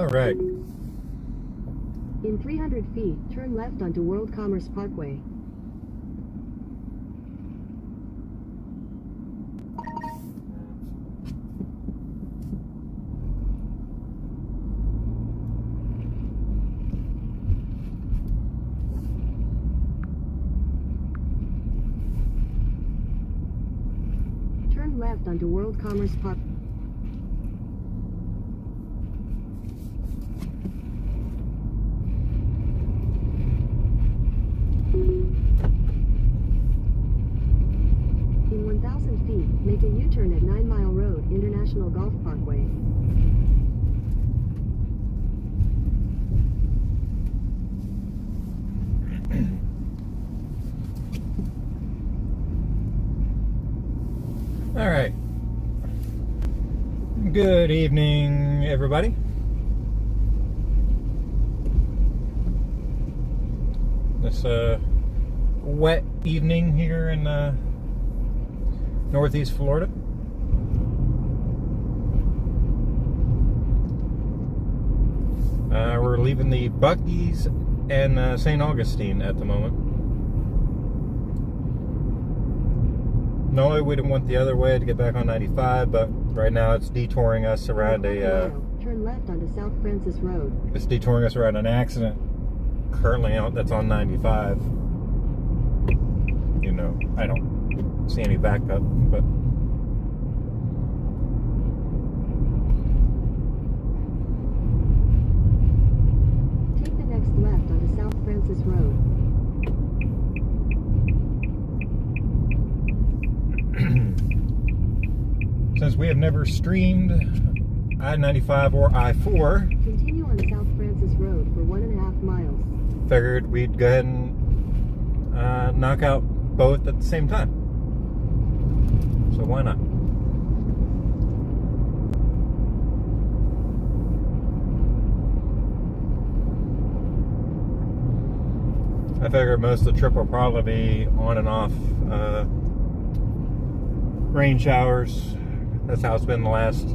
All right. In 300 feet, turn left onto World Commerce Parkway. Turn left onto World Commerce Park. In 1,000 feet, make a U-turn at 9 Mile Road, International Golf Parkway. All right. Good evening, everybody. This wet evening here in Northeast Florida. We're leaving the Buc-ee's and St. Augustine at the moment. Normally we went the other way to get back on 95, but right now it's detouring us around turn left onto South Francis Road. It's detouring us around an accident currently that's on 95. You know, I don't see any backup, but take the next left onto South Francis Road. Since we have never streamed I-95 or I-4, continue on South Francis Road for 1.5 miles. Figured we'd go ahead and knock out both at the same time. So why not? I figured most of the trip will probably be on and off rain showers. That's how it's been the last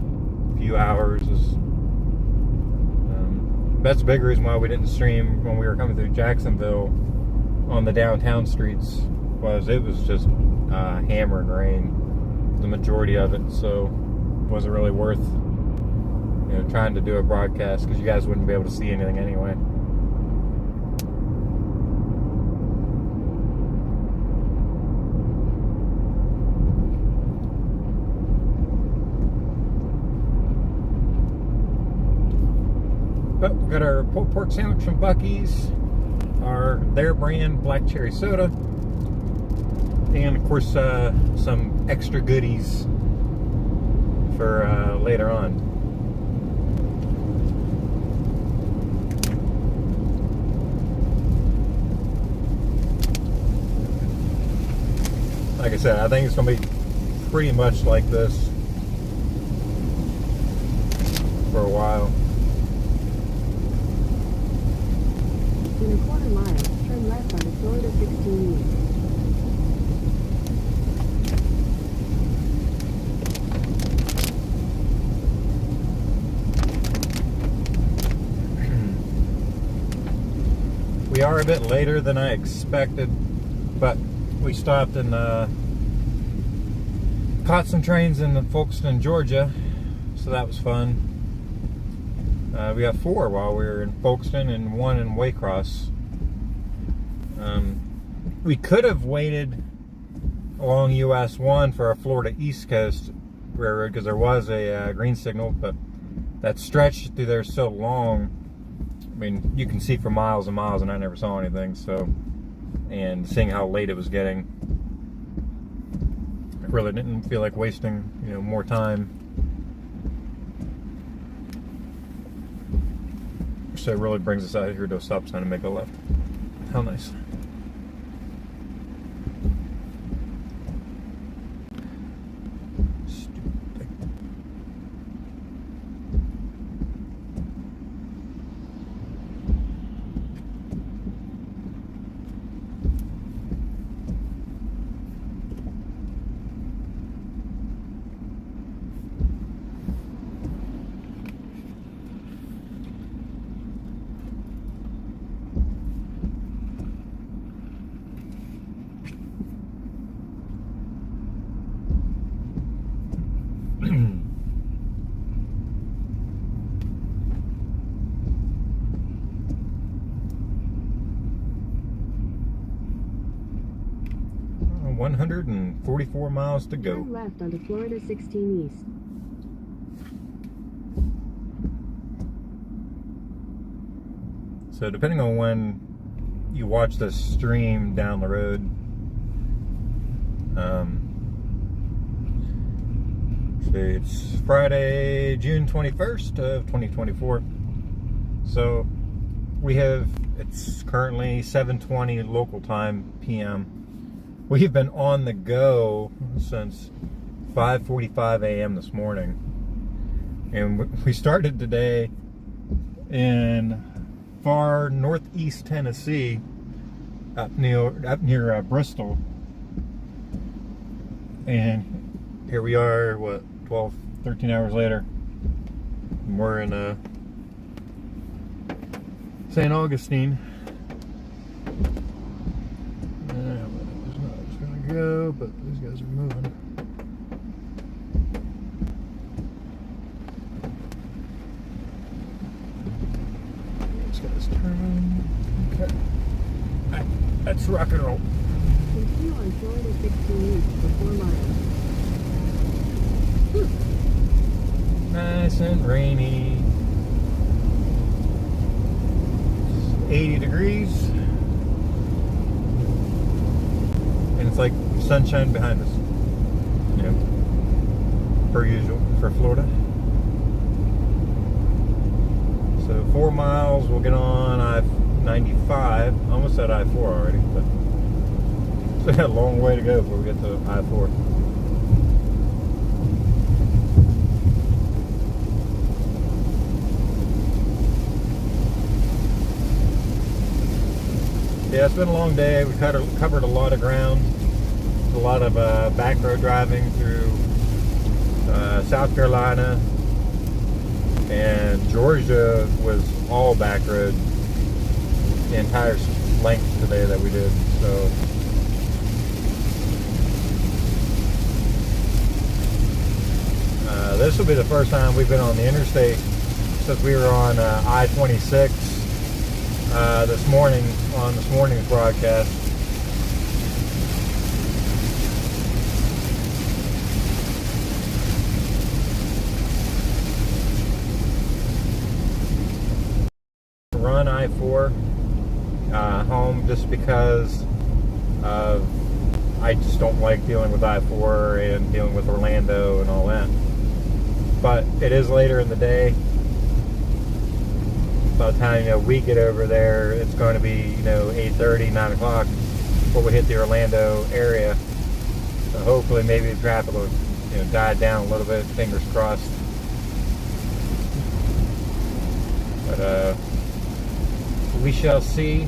few hours. That's a big reason why we didn't stream when we were coming through Jacksonville on the downtown streets, was it was just hammering rain the majority of it, so it wasn't really worth trying to do a broadcast because you guys wouldn't be able to see anything anyway. But we got our pulled pork sandwich from Buc-ee's, their brand black cherry soda, and of course some extra goodies for later on. Like I said, I think it's going to be pretty much like this for a while. In a quarter mile, turn left onto Florida 16 East. We are a bit later than I expected, but we stopped and caught some trains in Folkestone, Georgia, so that was fun. We got 4 while we were in Folkestone and 1 in Waycross. We could have waited along US 1 for a Florida East Coast railroad because there was a green signal, but that stretch through there is so long. I mean, you can see for miles and miles, and I never saw anything. So, and seeing how late it was getting, I really didn't feel like wasting more time. So it really brings us out here to a stop sign and make a left. How nice. Stupid thing. 144 miles to go. Turn left onto Florida 16 East. So depending on when you watch this stream down the road, so it's Friday, June 21st of 2024. So it's currently 7:20 local time PM. We've been on the go since 5:45 a.m. this morning. And we started today in far northeast Tennessee, up near Bristol, and here we are, what, 13 hours later, and we're in St. Augustine. It's not just gonna go, but these guys are moving. Okay. Alright, let's rock and roll. Continue on Florida 16 East for 4 miles. Nice and rainy. It's 80 degrees. And it's like sunshine behind us. You know, per usual for Florida. So 4 miles, we'll get on I-95. Almost at I-4 already, but still got a long way to go before we get to I-4. Yeah, it's been a long day. We covered a lot of ground. A lot of back road driving through South Carolina. And Georgia was all back road the entire length today that we did. So this will be the first time we've been on the interstate since we were on I-26 this morning on this morning's broadcast. Run I-4 home just because I just don't like dealing with I-4 and dealing with Orlando and all that. But it is later in the day. By the time we get over there, it's going to be 8:30, 9 o'clock before we hit the Orlando area. So hopefully maybe the traffic will die down a little bit. Fingers crossed. But we shall see.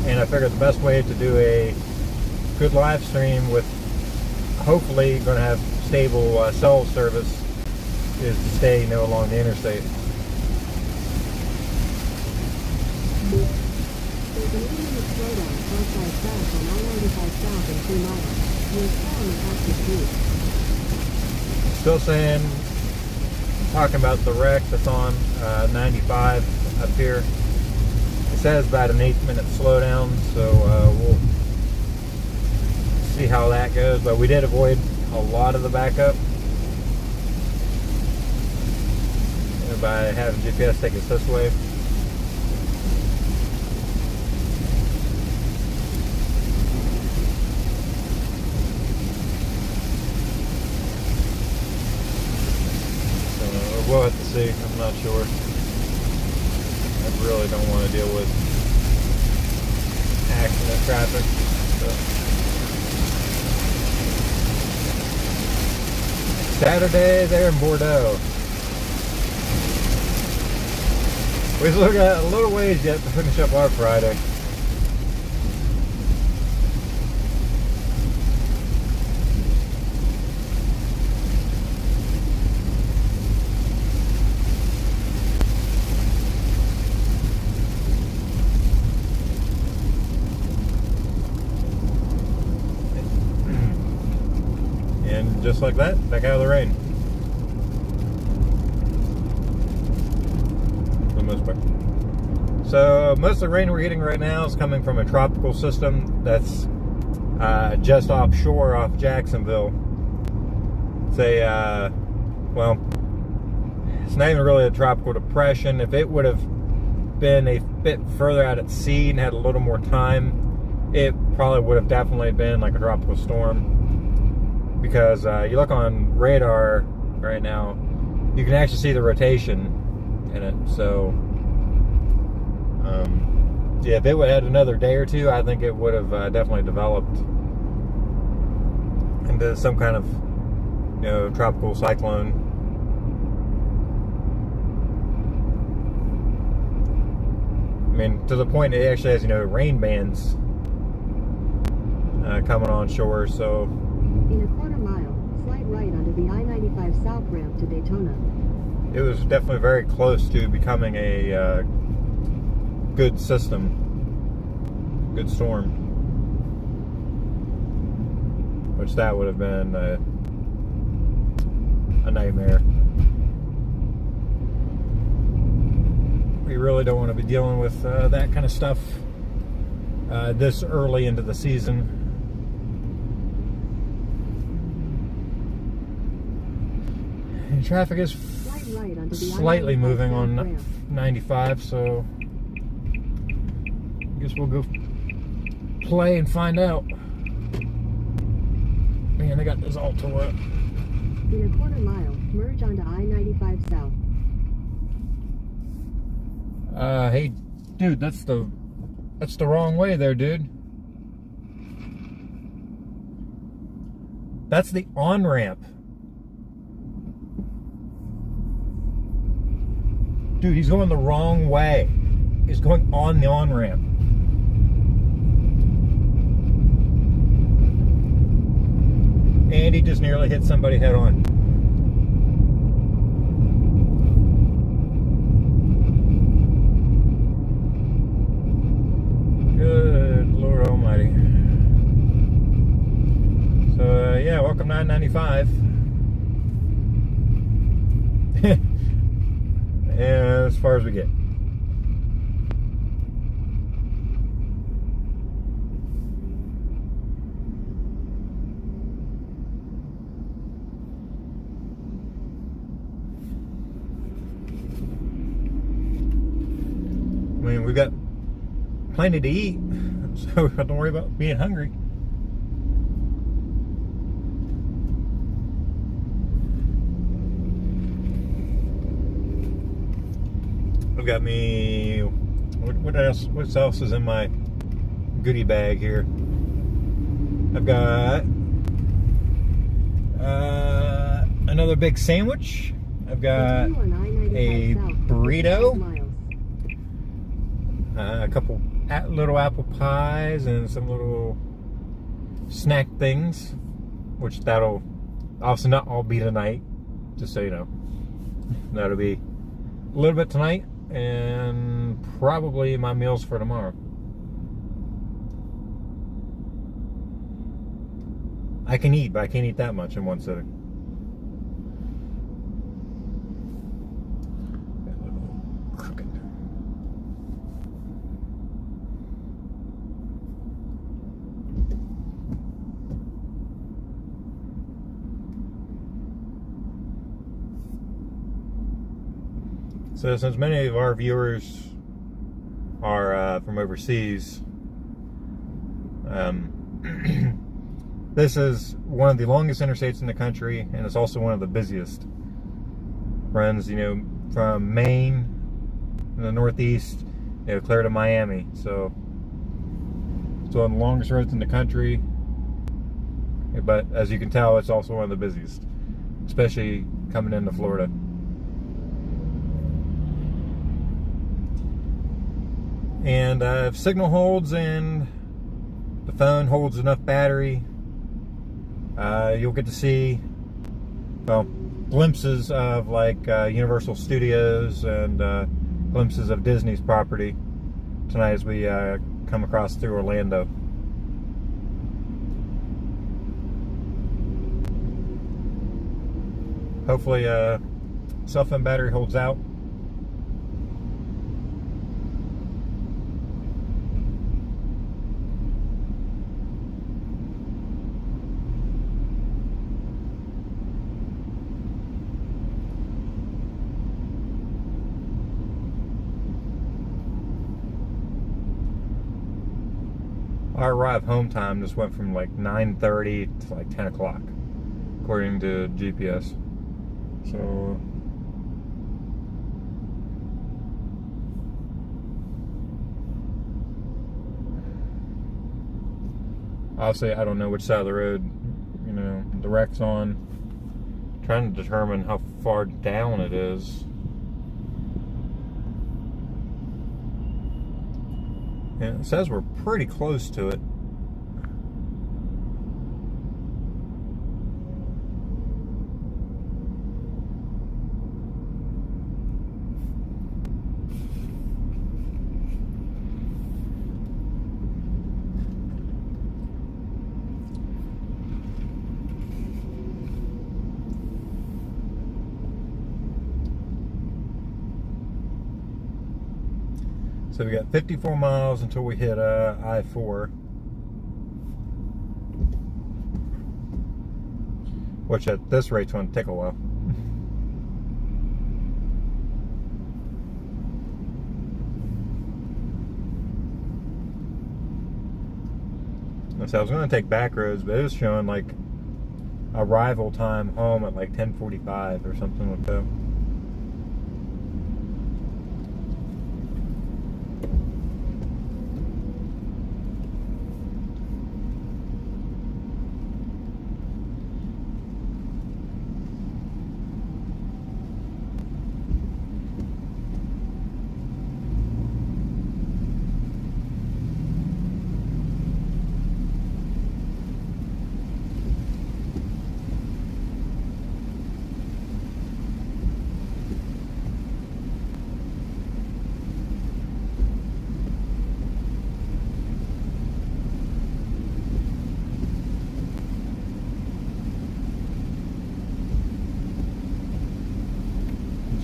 And I figured the best way to do a good live stream with hopefully going to have stable cell service is to stay along the interstate. There's an immediate slowdown southside south on I-95 south in 2 miles. You're still on the active route. Still saying, talking about the wreck that's on 95 up here. It says about an 8-minute slowdown, so we'll see how that goes. But we did avoid a lot of the backup by having GPS take us this way. So we'll have to see. I'm not sure. I really don't want to deal with accident traffic. So. Saturday there in Bordeaux. We still got a little ways yet to finish up our Friday. And just like that, back out of the rain. For the most part. So most of the rain we're getting right now is coming from a tropical system that's just offshore off Jacksonville. It's a, well, it's not even really a tropical depression. If it would have been a bit further out at sea and had a little more time, it probably would have definitely been like a tropical storm. Because you look on radar right now, you can actually see the rotation in it. So, yeah, if it would have had another day or two, I think it would have definitely developed into some kind of, you know, tropical cyclone. I mean, to the point it actually has, you know, rain bands coming on shore, so. In a quarter mile, slide right onto the I-95 South ramp to Daytona. It was definitely very close to becoming a good system, good storm. Which that would have been a nightmare. We really don't want to be dealing with that kind of stuff this early into the season. And traffic is slightly moving on 95, so I guess we'll go play and find out. Man, they got this all tore up. In a quarter mile, merge onto I-95 South. Hey, dude, that's the wrong way there, dude. That's the on-ramp. Dude, he's going the wrong way. He's going on the on-ramp. And he just nearly hit somebody head on. Good Lord Almighty. So, yeah, welcome to I-95. And as far as we get. I mean, we've got plenty to eat, so don't worry about being hungry. I've got me, what else is in my goodie bag here? I've got another big sandwich. I've got a burrito, a couple little apple pies, and some little snack things, which that'll also not all be tonight, just so you know. That'll be a little bit tonight, and probably my meals for tomorrow. I can eat, but I can't eat that much in one sitting. Got a little crooked. So since many of our viewers are from overseas, this is one of the longest interstates in the country, and it's also one of the busiest. Runs, you know, from Maine in the northeast, you know, clear to Miami. So it's one of the longest roads in the country. But as you can tell, it's also one of the busiest, especially coming into Florida. And if signal holds and the phone holds enough battery, you'll get to see, well, glimpses of like Universal Studios and glimpses of Disney's property tonight as we come across through Orlando. Hopefully cell phone battery holds out. our arrive home time just went from like 9:30 to like 10 o'clock, according to GPS. So obviously I don't know which side of the road, you know, the wreck's on. I'm trying to determine how far down it is. And it says we're pretty close to it. So we got 54 miles until we hit I-4, which at this rate's going to take a while. So I was going to take back roads, but it was showing like arrival time home at like 10:45 or something like that.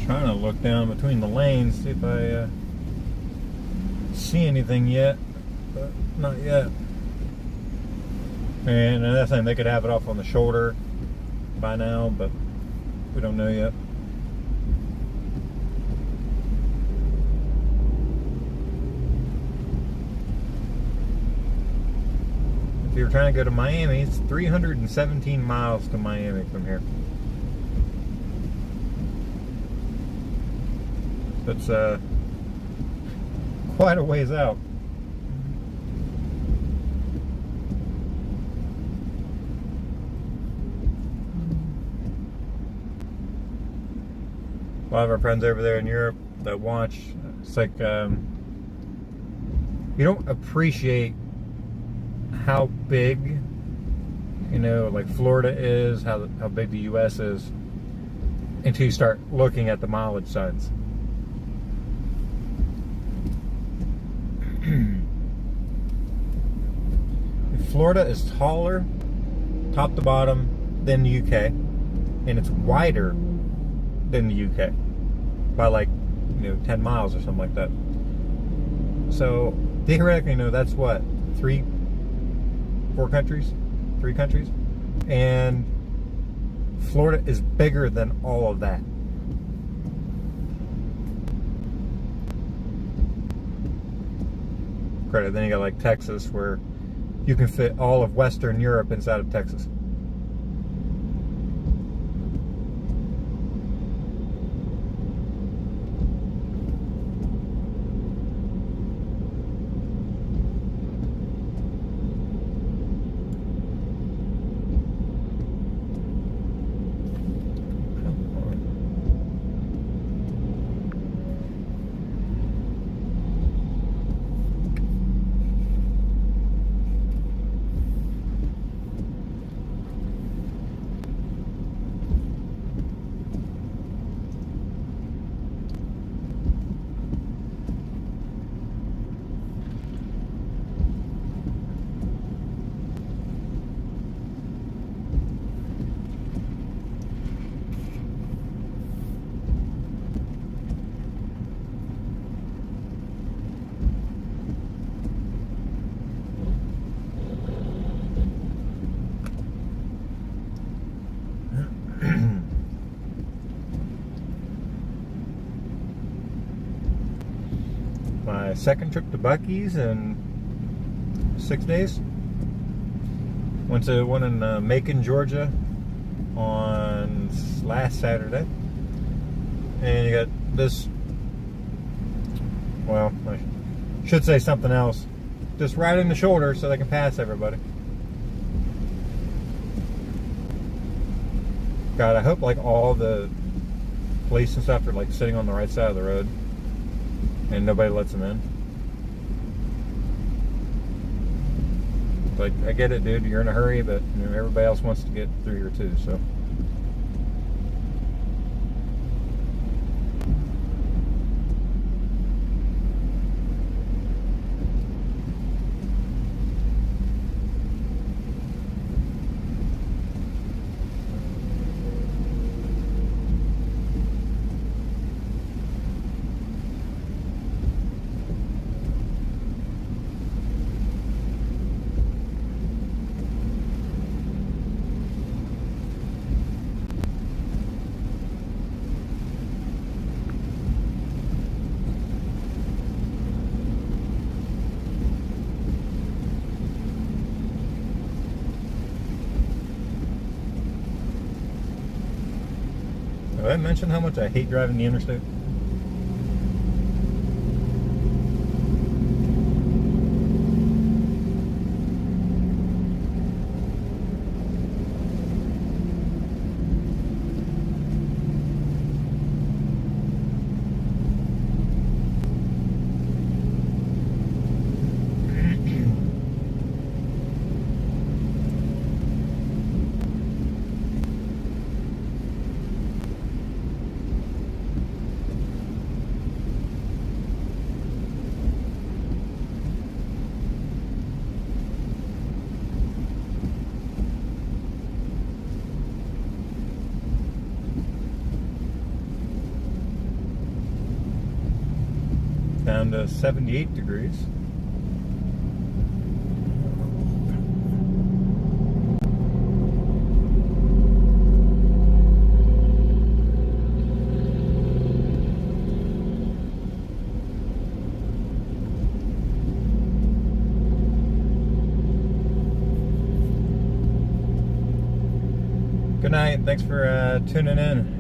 Trying to look down between the lanes, see if I see anything yet, but not yet. And another thing, they could have it off on the shoulder by now, but we don't know yet. If you're trying to go to Miami, it's 317 miles to Miami from here. That's quite a ways out. A lot of our friends over there in Europe that watch, it's like you don't appreciate how big, you know, like Florida is, how big the U.S. is, until you start looking at the mileage signs. Florida is taller, top to bottom, than the UK, and it's wider than the UK by like, you know, 10 miles or something like that. So theoretically, you know, that's what, 3 countries, and Florida is bigger than all of that. Credit. Then you got like Texas, where you can fit all of Western Europe inside of Texas. My second trip to Buc-ee's in 6 days. Went to one in Macon, Georgia on last Saturday. And you got this, well, I should say something else. Just right in the shoulder so they can pass everybody. God, I hope like all the police and stuff are like sitting on the right side of the road and nobody lets them in. Like, I get it, dude, you're in a hurry, but you know, everybody else wants to get through here too, so. Did I mention how much I hate driving the interstate? Down to 78 degrees. Good night. Thanks for tuning in.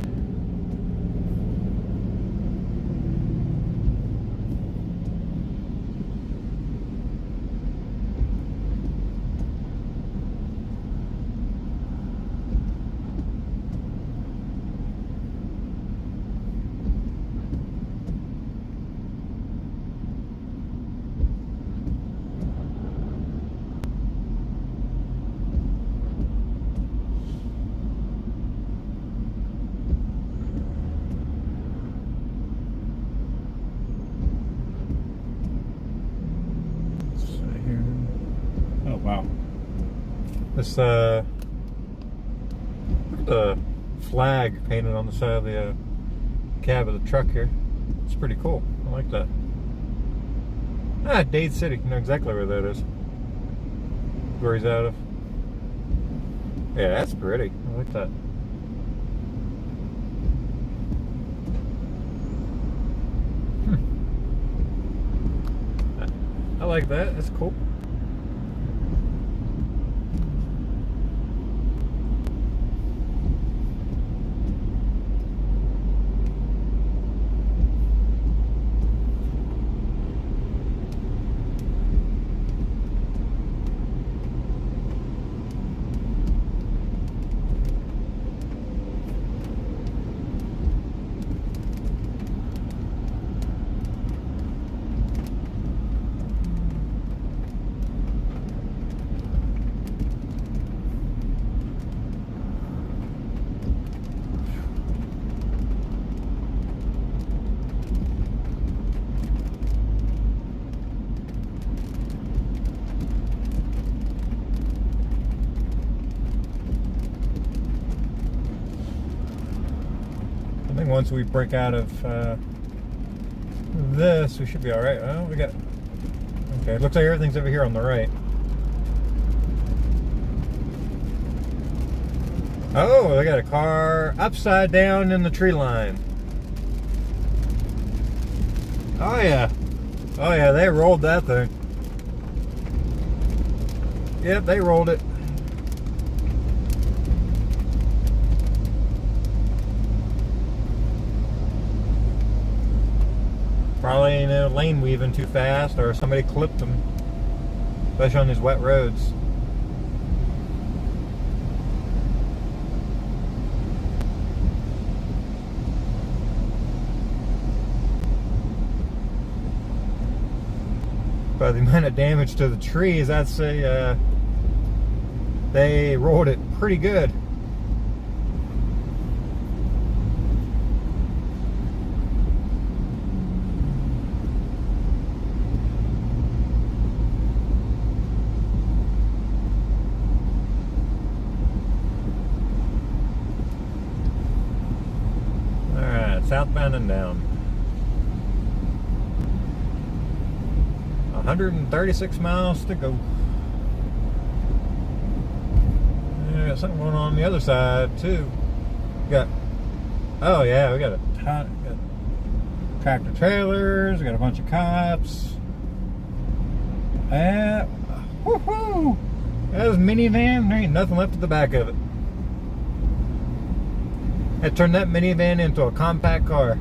Wow. This, look at the flag painted on the side of the cab of the truck here. It's pretty cool. I like that. Ah, Dade City. You know exactly where that is. Where he's out of. Yeah, that's pretty. I like that. I like that. That's cool. I think once we break out of this, we should be all right. Well, we got, okay, it looks like everything's over here on the right. Oh, they got a car upside down in the tree line. Oh yeah. Oh yeah, they rolled that thing. Yep, they rolled it. Probably, lane weaving too fast, or somebody clipped them, especially on these wet roads. By the amount of damage to the trees, I'd say they rolled it pretty good. Alright, southbound and down. 136 miles to go. Yeah, got something going on the other side too. Oh yeah, we got a ton, got tractor trailers, we got a bunch of cops. Woohoo! That was a minivan, there ain't nothing left at the back of it. I turned that minivan into a compact car.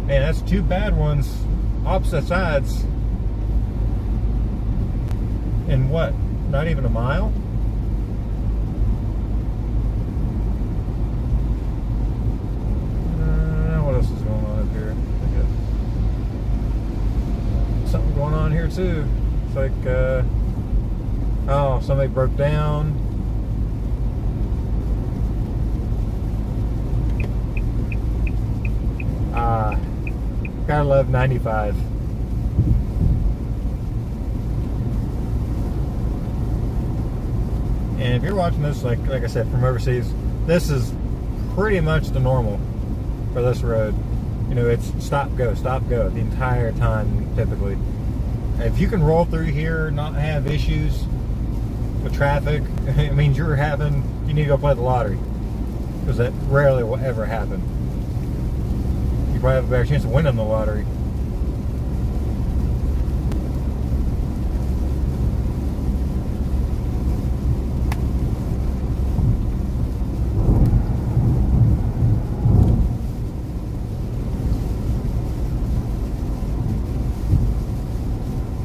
Man, that's two bad ones, opposite sides. In what? Not even a mile? What else is going on up here? Something going on here too. It's like, oh, somebody broke down. Gotta love 95. And if you're watching this, like I said, from overseas, this is pretty much the normal for this road. It's stop, go the entire time, typically. If you can roll through here, not have issues with traffic, it means you need to go play the lottery. Because that rarely will ever happen. Probably have a better chance of winning the lottery.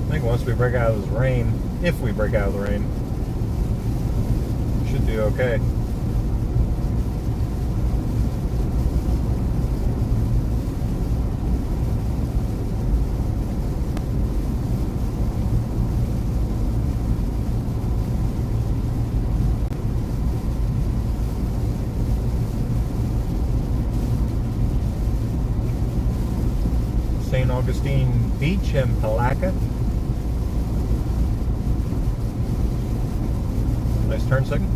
I think once we break out of this rain, if we break out of the rain, we should do okay. Augustine Beach in Palaca. Nice turn signal.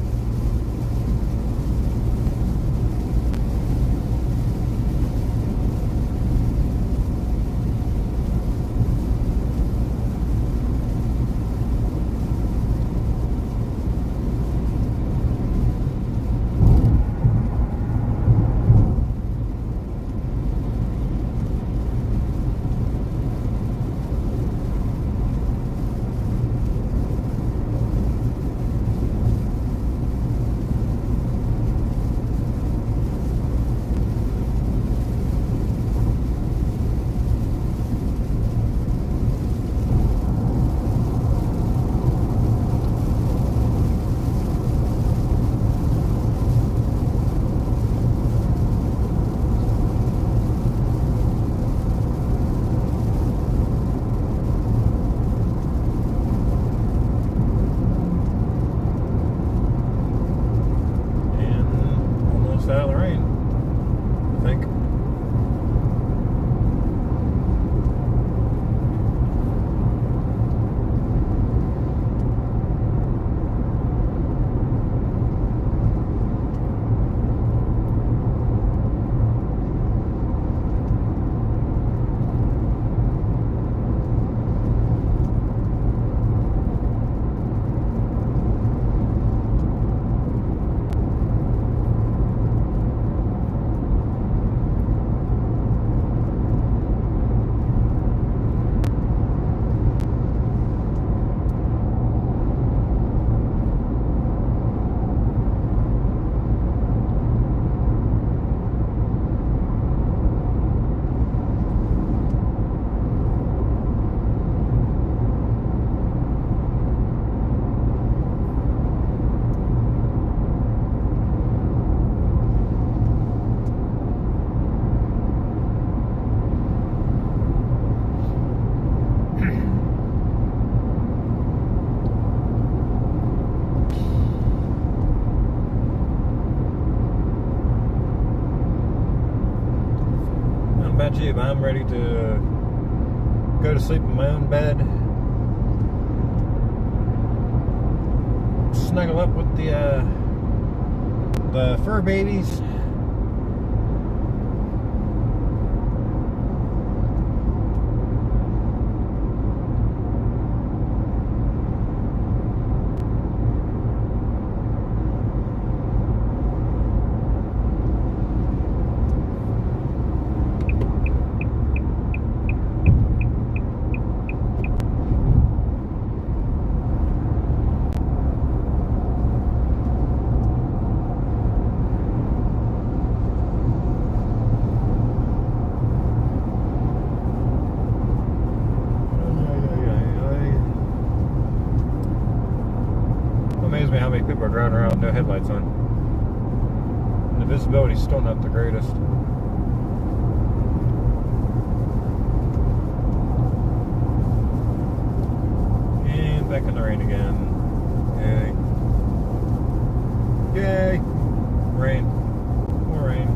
about you, but I'm ready to go to sleep in my own bed. Snuggle up with the fur babies. Amazes me how many people are driving around with no headlights on. And the visibility's still not the greatest. And back in the rain again. Yay. Yay! Rain. More rain.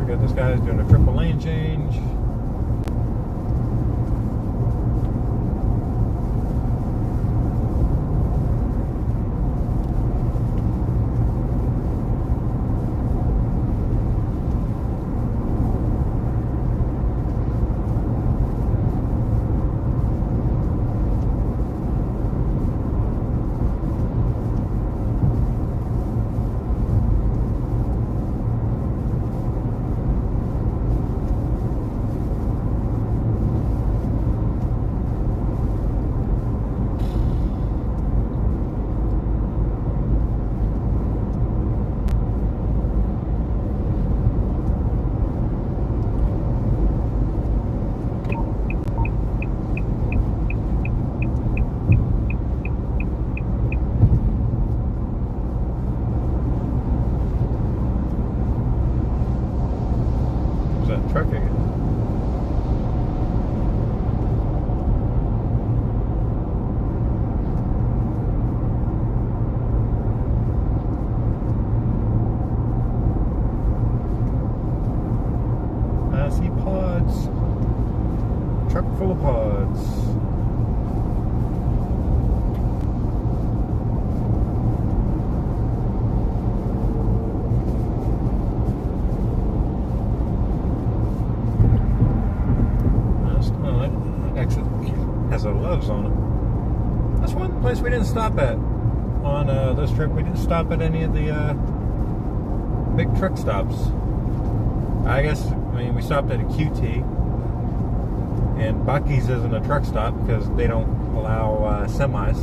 Got this guy's doing a triple lane change. Truck again. I see pods. Truck full of pods. Has the loves on it. That's one place we didn't stop at on this trip. We didn't stop at any of the big truck stops. I mean, we stopped at a QT, and Buc-ee's isn't a truck stop because they don't allow semis.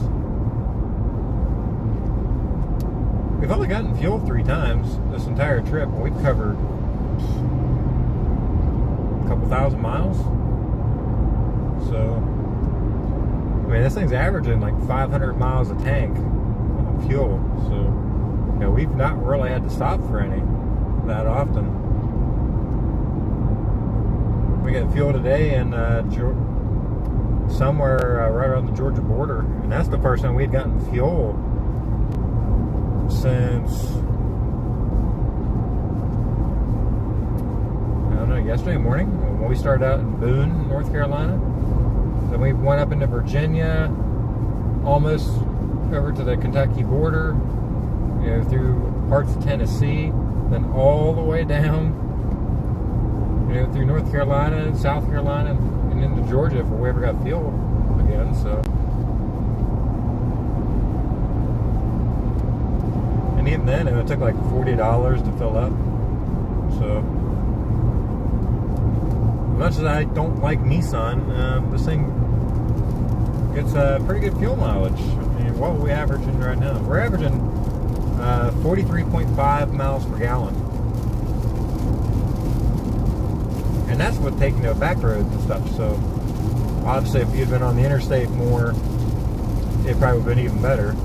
We've only gotten fuel 3 times this entire trip, and we've covered a couple thousand miles. So I mean, this thing's averaging like 500 miles a tank on fuel, so you know, we've not really had to stop for any that often. We got fuel today in somewhere right around the Georgia border, and that's the first time we'd gotten fuel since, I don't know, yesterday morning when we started out in Boone, North Carolina. Then we went up into Virginia, almost over to the Kentucky border, you know, through parts of Tennessee, then all the way down, you know, through North Carolina, South Carolina, and into Georgia before we ever got fuel again. So, and even then, it took like $40 to fill up. So, as much as I don't like Nissan, this thing gets pretty good fuel mileage. I mean, what are we averaging right now? We're averaging 43.5 miles per gallon. And that's with taking no back roads and stuff. So, obviously, if you'd been on the interstate more, it probably would have been even better.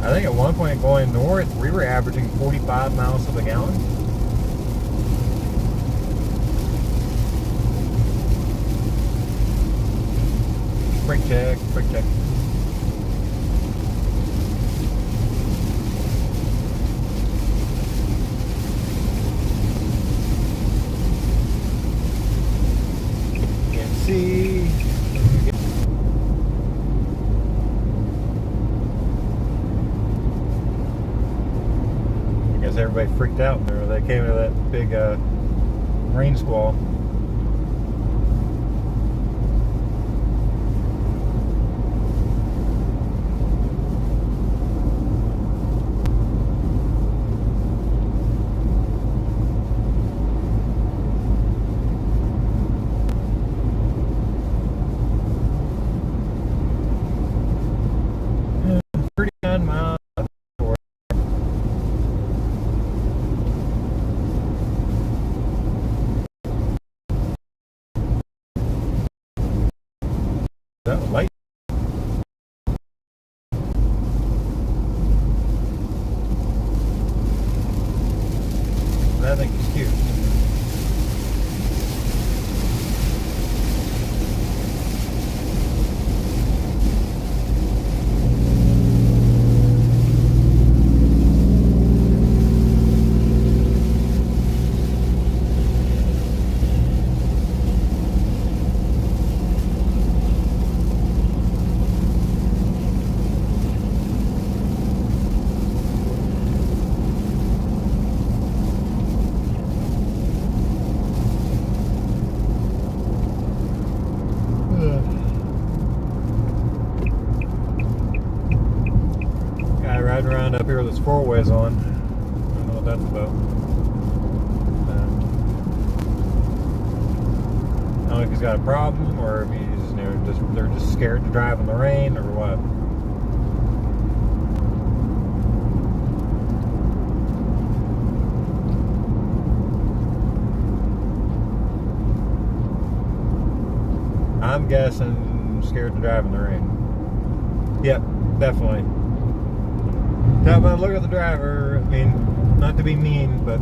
I think at one point going north, we were averaging 45 miles to the gallon. Brake check, brake check. Can't see. I guess everybody freaked out there. They came to that big rain squall. That was light. That thing is cute. Guy riding around up here with his four-ways on. I don't know what that's about. I don't know if he's got a problem or if he's, you know, they're just scared to drive in the rain or what. I'm guessing scared to drive in the rain. Yep, definitely. Now, but look at the driver. I mean, not to be mean, but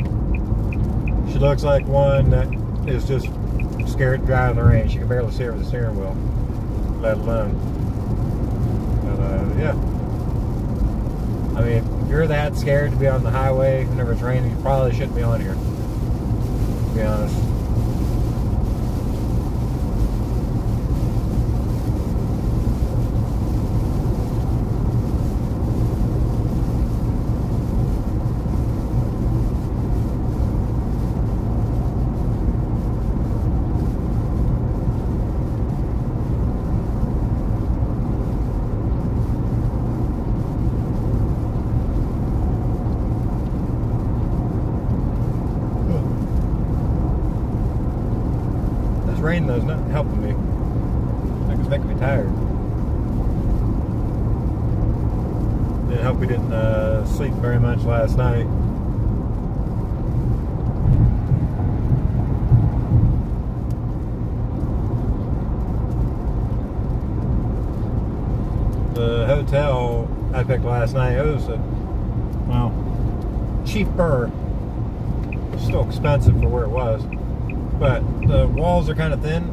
she looks like one that is just scared to drive in the rain. She can barely see over the steering wheel, let alone. But yeah. I mean, if you're that scared to be on the highway whenever it's raining, you probably shouldn't be on here, to be honest. Rain though is not helping me. Like, it's making me tired. Didn't help we didn't sleep very much last night. The hotel I picked last night, it was cheaper. Still expensive for where it was. But the walls are kind of thin.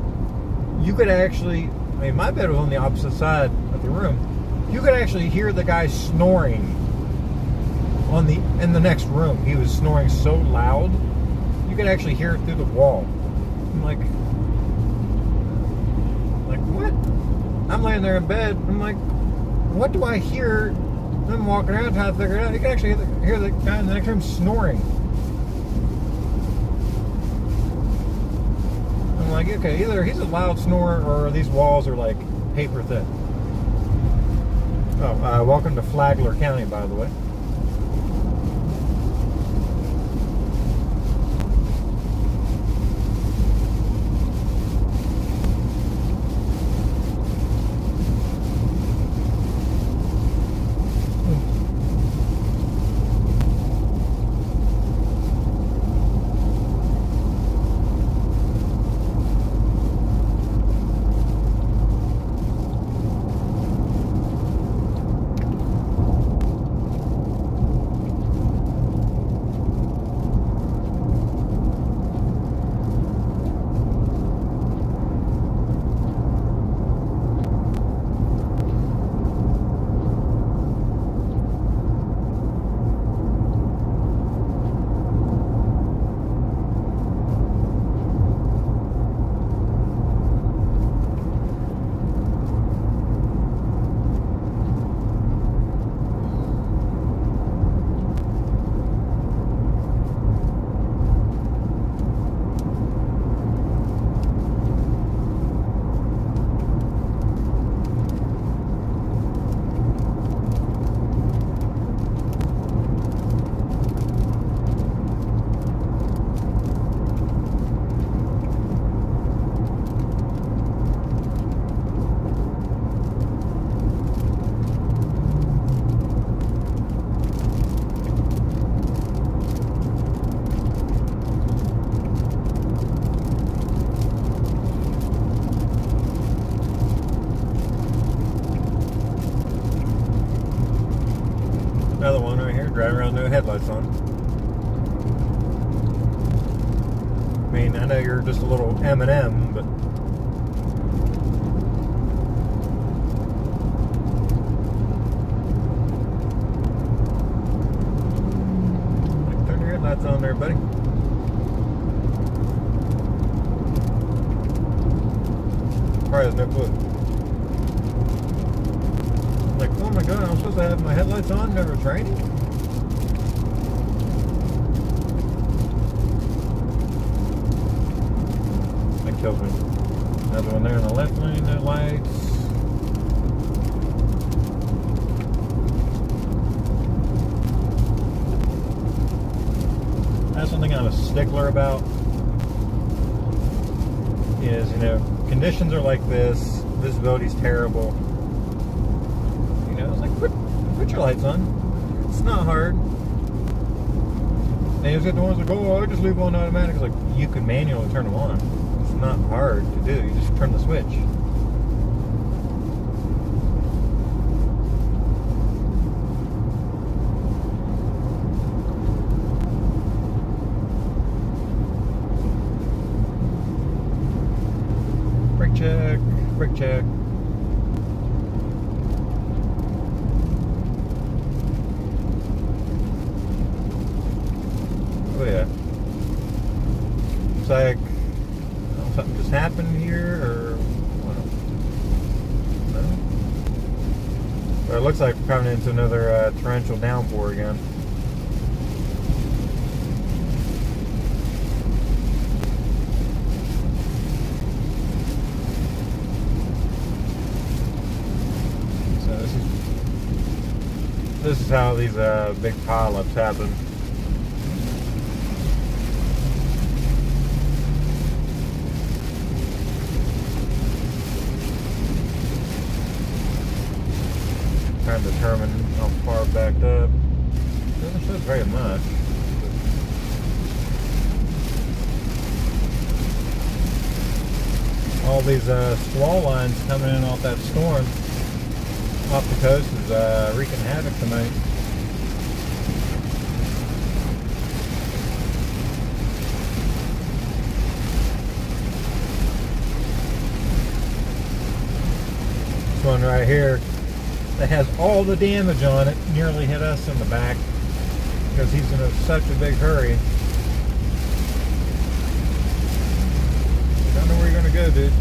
You could actually, I mean, my bed was on the opposite side of the room. You could actually hear the guy snoring in the next room. He was snoring so loud, you could actually hear it through the wall. I'm like what? I'm laying there in bed. I'm like, what do I hear? I'm walking around trying to figure it out. You can actually hear the guy in the next room snoring. I'm like, okay, either he's a loud snorer or these walls are like paper thin. Oh, welcome to Flagler County, by the way. driving around no headlights on. I mean, I know you're just a little M&M, but turn your headlights on there, buddy. Probably has no clue. Like, oh my god, I'm supposed to have my headlights on, never training? That kills me. Another one there in the left lane, no lights. That's something I'm a stickler about. Is, you know, conditions are like this, visibility's terrible. You know, it's like, put your lights on. It's not hard. And you get the ones that go, oh, I just leave on automatic. It's like, you can manually turn them on. It's not hard to do. You just turn the switch. Brake check, brake check. Oh yeah. Looks like something just happened here, or well, no. But it looks like we're coming into another torrential downpour again. So this is how these big pileups happen. Trying to determine how far backed up. It doesn't show very much. All these squall lines coming in off that storm off the coast is wreaking havoc tonight. This one right here that has all the damage on it nearly hit us in the back because he's in such a big hurry. Don't know where you're gonna go, dude.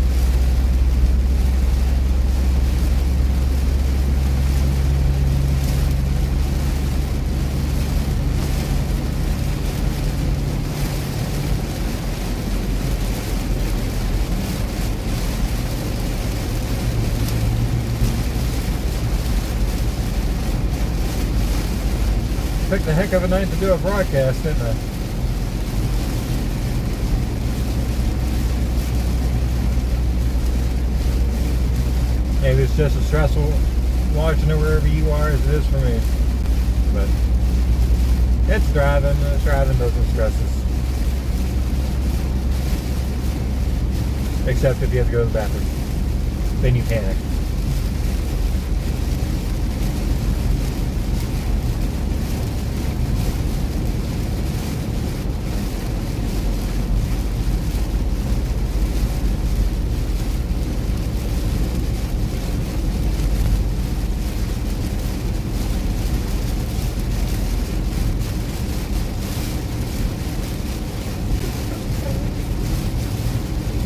Picked a heck of a night to do a broadcast, didn't I? Maybe it's just as stressful watching it wherever you are as it is for me. But it's driving. Driving doesn't stress us. Except if you have to go to the bathroom. Then you panic.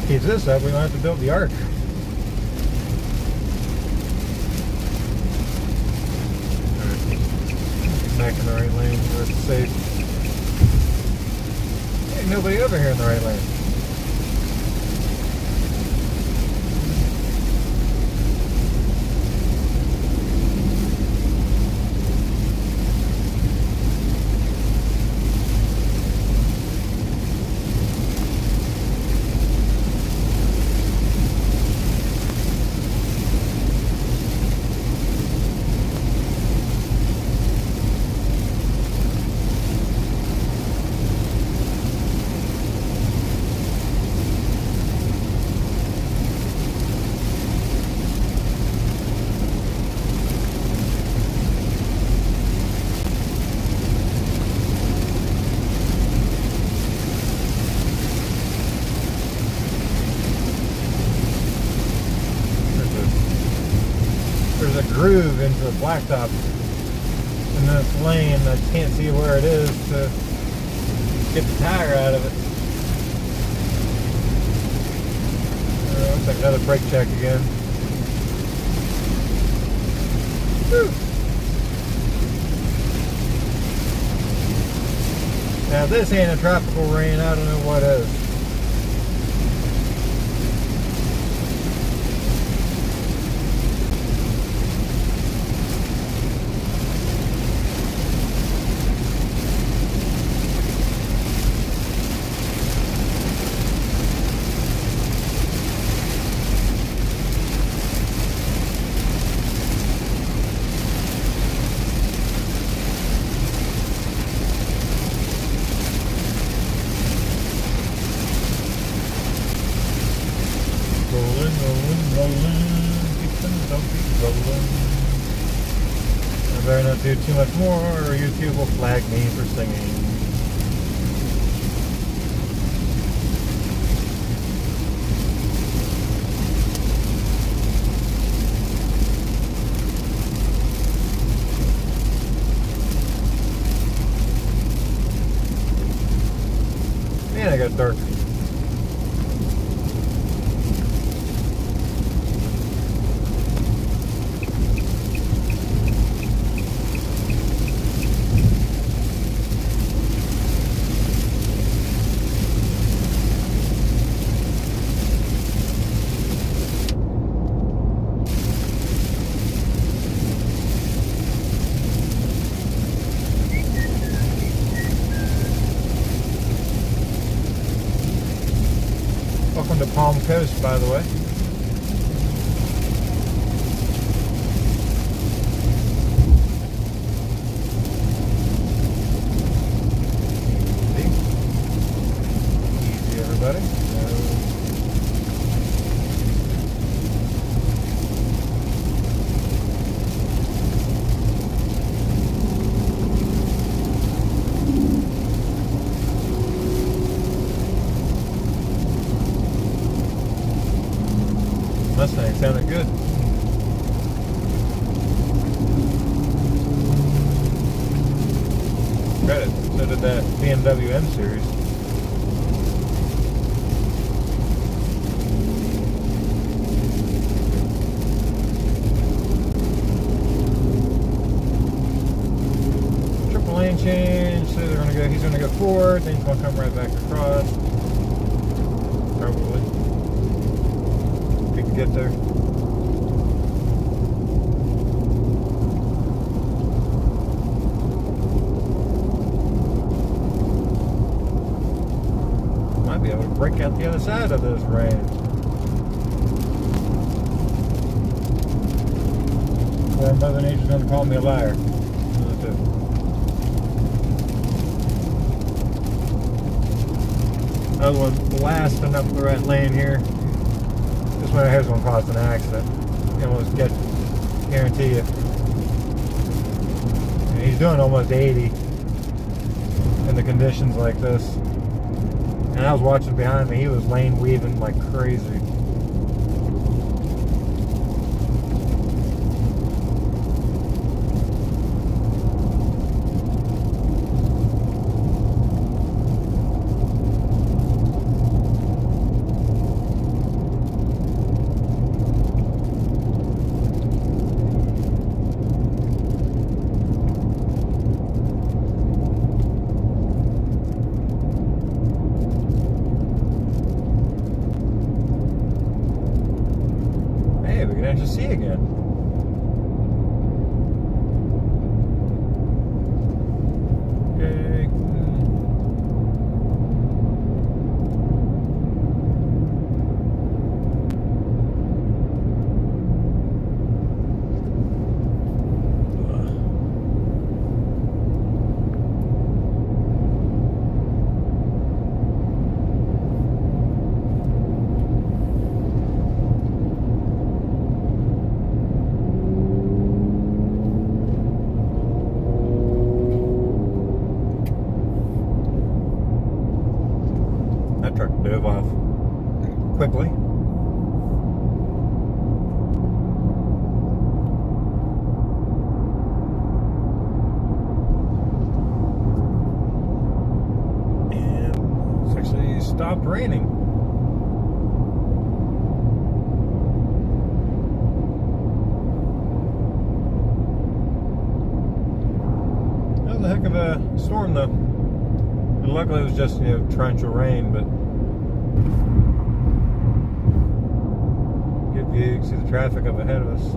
Keeps this up, we don't have to build the ark. Alright. Back in the right lane where it's safe. Ain't nobody over here in the right lane. groove into a blacktop in this lane. I can't see where it is to get the tire out of it. Looks like another brake check again. Whew. Now, if this ain't a tropical rain, I don't know what is. I better not do too much more or YouTube will flag me for singing. Man, I got dark. Welcome to Palm Coast, by the way. Easy, everybody. Mustang sounded good. Credit. So did that BMW M Series. Triple lane change. So they're gonna go. He's gonna go forward. Then he's gonna come right back across. Probably. Get there. Might be able to break out the other side of this rain. Or Mother Nature's going to call me a liar. Another one blasting up the right lane here. This one here's going to cause an accident. You almost guarantee you. And he's doing almost 80 in the conditions like this. And I was watching behind me, he was lane weaving like crazy. We can actually see again. Okay. That truck dove off quickly. stopped raining. That was a heck of a storm, though. And luckily, it was just, you know, torrential rain, but good view. You can see the traffic up ahead of us.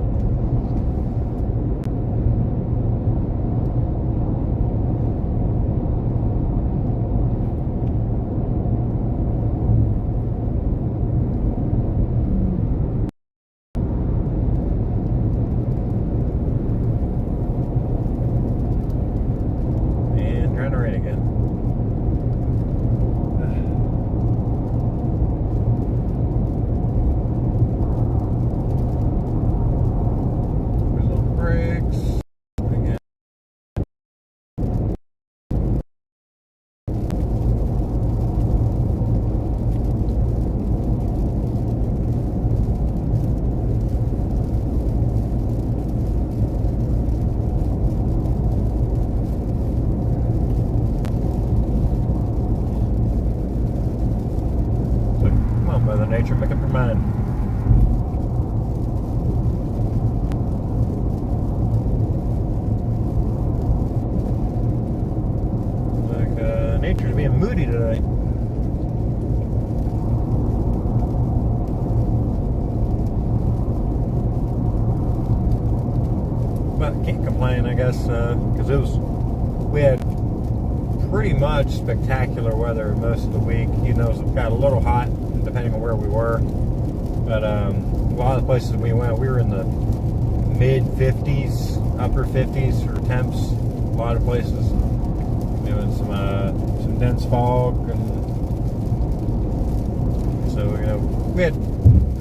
Mother Nature, make up your mind. Like nature's being moody tonight. But can't complain, I guess, because we had pretty much spectacular weather most of the week. You know, it got a little hot depending on where we were, but a lot of the places we went, we were in the mid 50s, upper 50s for temps. A lot of places doing some dense fog, and so, you know, we had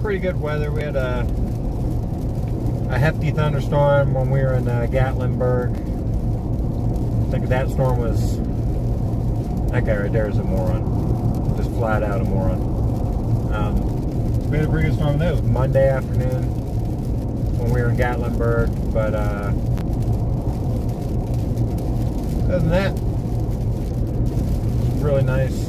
pretty good weather. We had a hefty thunderstorm when we were in Gatlinburg. I think that storm was, that guy right there is a moron, just flat out a moron. We had a pretty good storm there. It was Monday afternoon when we were in Gatlinburg, but other than that, really nice.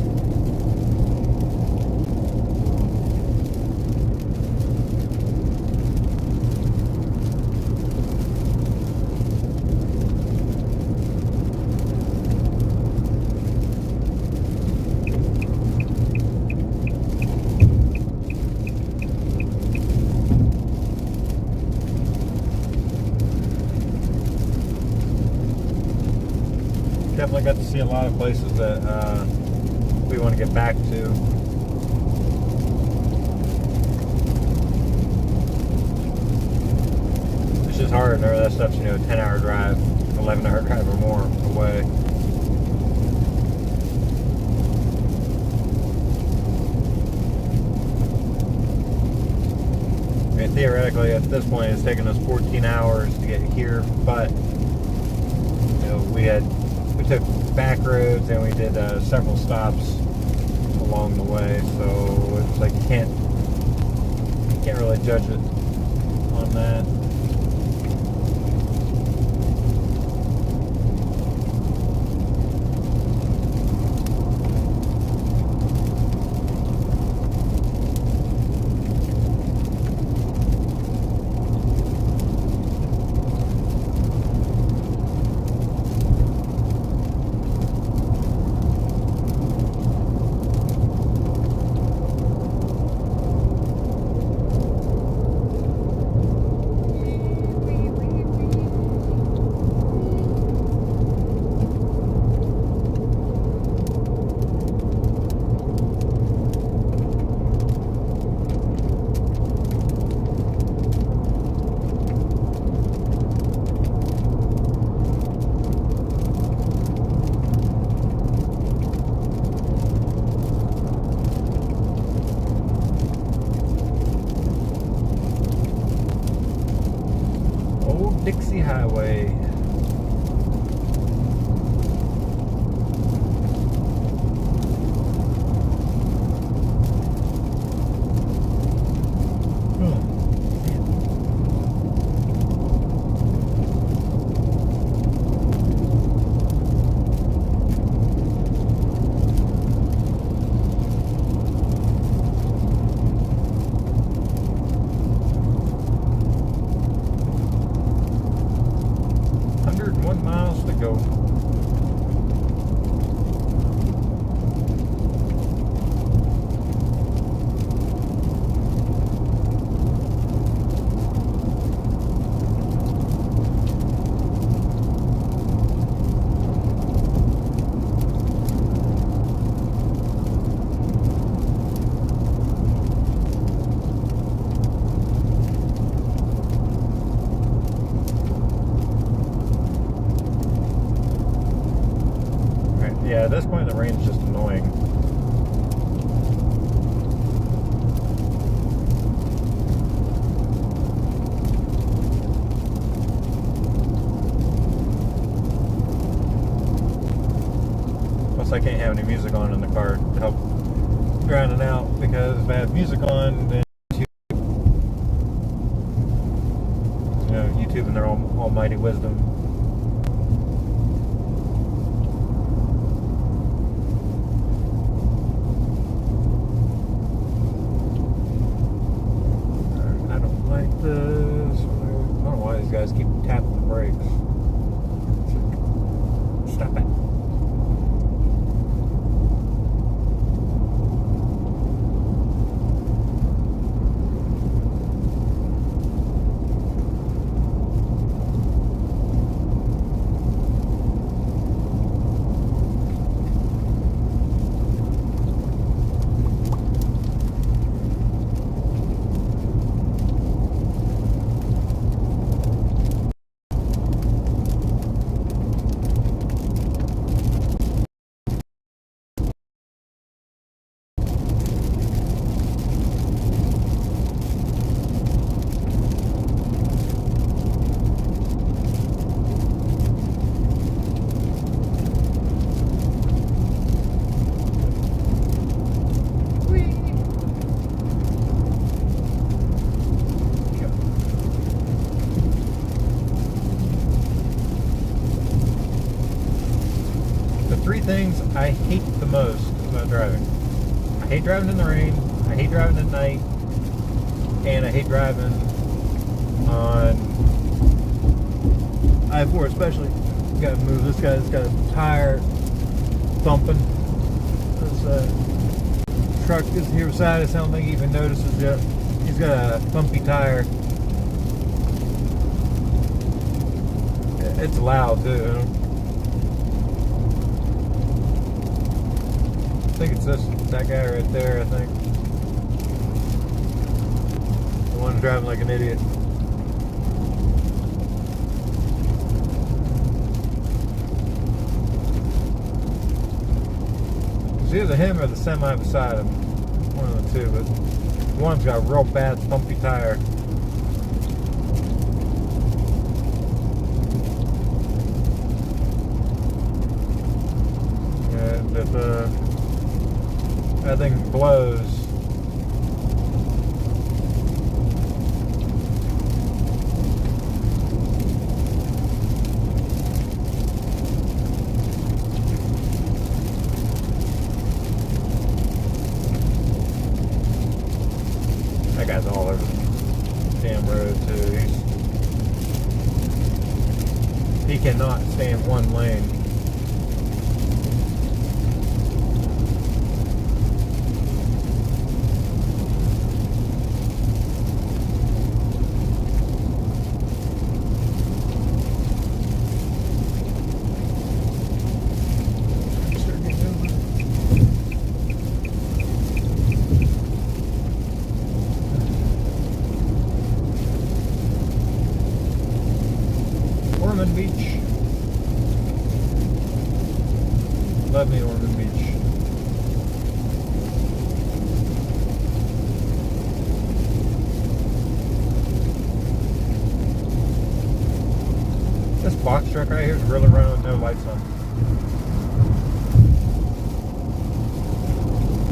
Definitely got to see a lot of places that we want to get back to. It's just hard. That stuff's, you know, a 10-hour drive, 11-hour drive or more away. I mean, theoretically, at this point, it's taken us 14 hours to get here, but you know, we took back roads and we did several stops along the way, so it's like you can't really judge it on that. Yeah, at this point the rain's just annoying. Plus I can't have any music on in the car to help drown it out, because if I have music on, then YouTube and their almighty wisdom. I don't like this. I don't know why these guys keep tapping the brakes. Stop it. Three things I hate the most about driving. I hate driving in the rain, I hate driving at night, and I hate driving on I-4 especially. Gotta move this guy, this got a tire thumping. This truck is here beside us, I don't think he even notices yet. He's got a thumpy tire. It's loud too. I think it's that guy right there, I think. The one driving like an idiot. It's either him or the semi beside him. One of the two, but one's got a real bad thumpy tire. And if that thing blows, that guy's all over the damn road too. He cannot stay in one lane. Beach. Love me Ormond Beach. This box truck right here is really running with no lights on.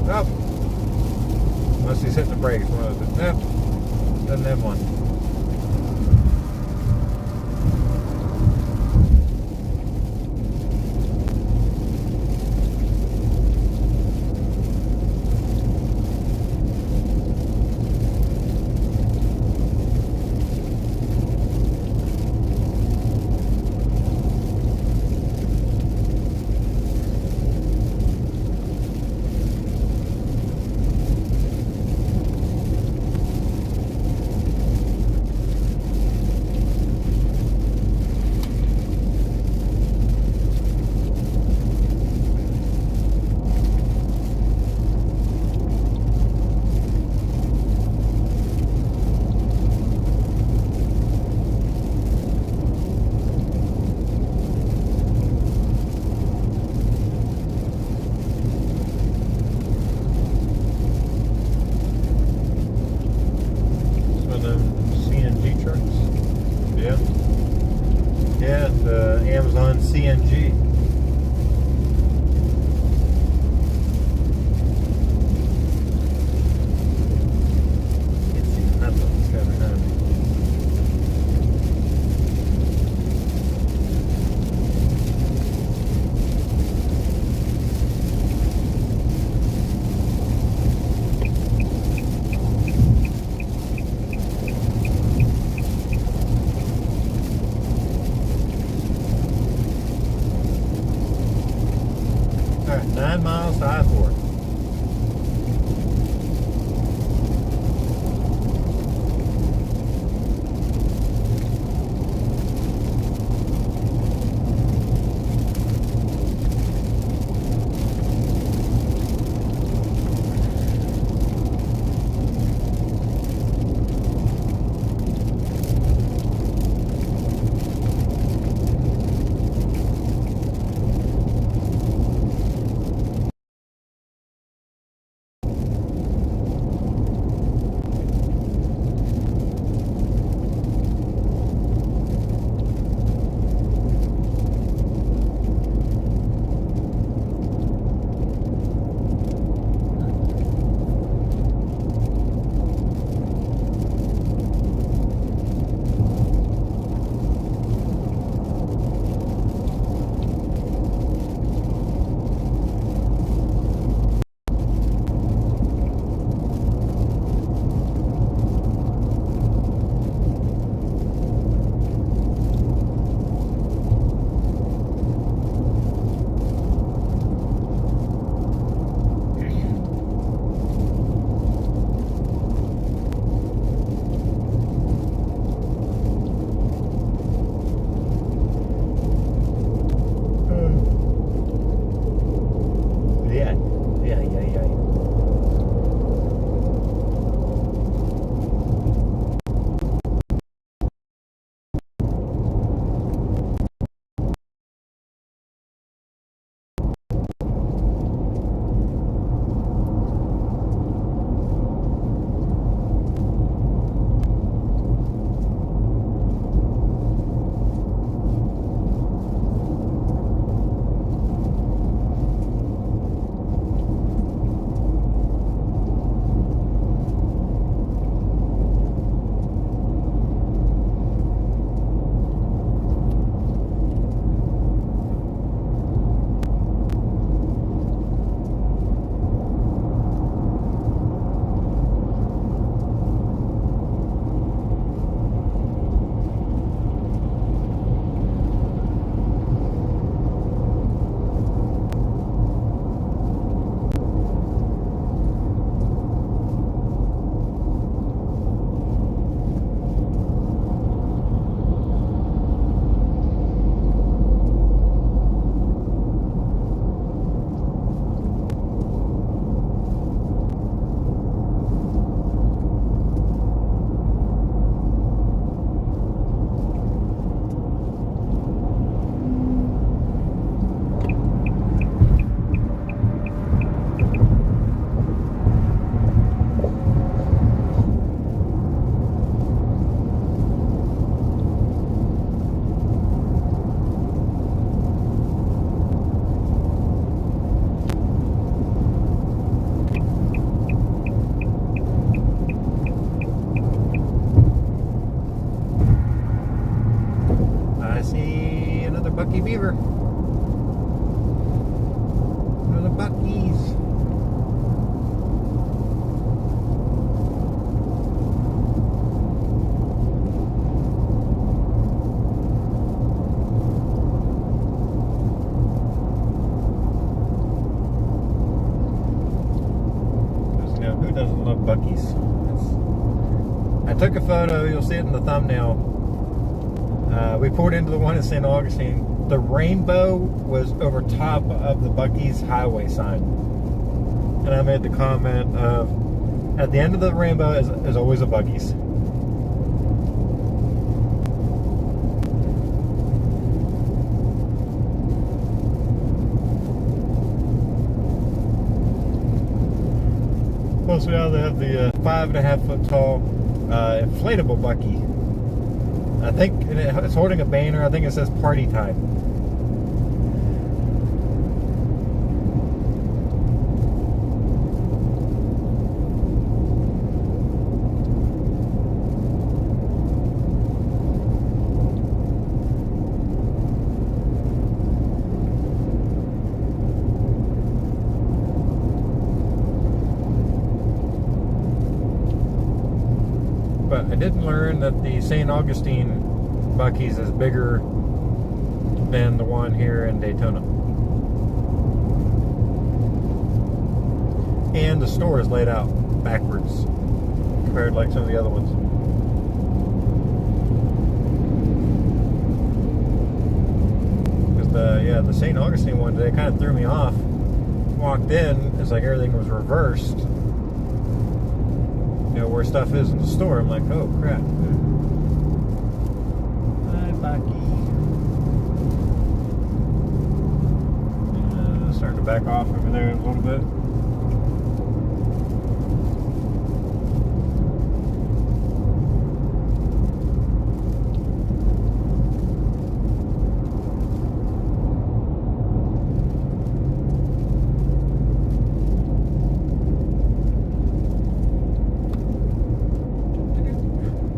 Nope. Unless he's hitting the brakes. Nope. Doesn't have one. Alright, 9 miles to I-4. Bucky beaver. Another Buckies. Who doesn't love Buckies? I took a photo, you'll see it in the thumbnail. We pulled into the one in St. Augustine. The rainbow was over top of the Bucky's highway sign. And I made the comment of, at the end of the rainbow is always a Bucky's. Plus we now have the 5.5 foot tall inflatable Bucky. I think it's holding a banner. I think it says party time. But I did learn that the St. Augustine Bucky's is bigger than the one here in Daytona. the store is laid out backwards compared to like some of the other ones. Because the St. Augustine one today kind of threw me off. Walked in, it's like everything was reversed. You know, where stuff is in the store. I'm like, oh crap. Hi, Bucky. Starting to back off over there a little bit.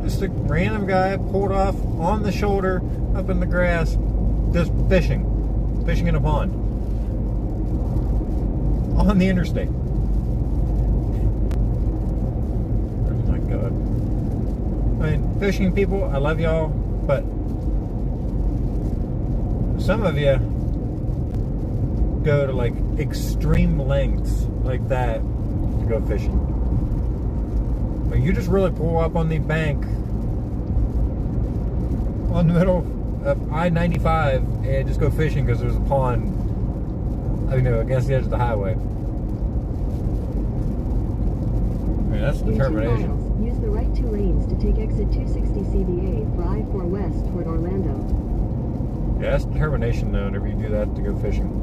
Just a random guy pulled off on the shoulder, up in the grass, just fishing in a pond on the interstate. Oh my God! I mean, fishing people, I love y'all, but some of you go to like extreme lengths like that to go fishing. But you just really pull up on the bank on the middle of I-95 and just go fishing because there's a pond, I know, against the edge of the highway. I mean, that's determination. In 2 miles, use the right 2 lanes to take exit 260 CBA for I-4 west toward Orlando. Yeah, that's determination though, whenever you do that to go fishing.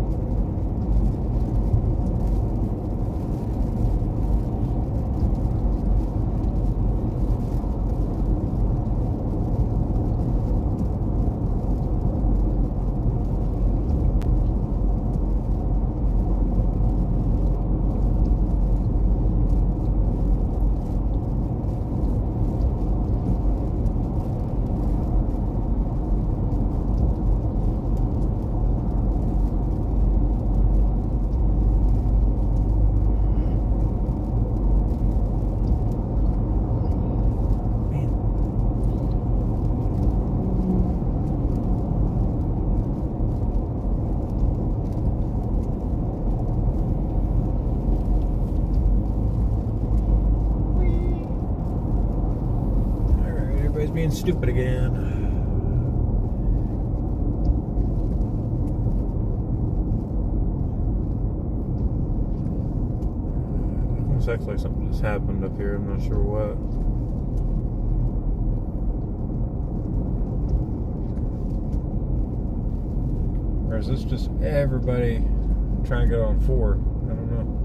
Being stupid again. Looks like something just happened up here. I'm not sure what. Or is this just everybody trying to get on 4? I don't know.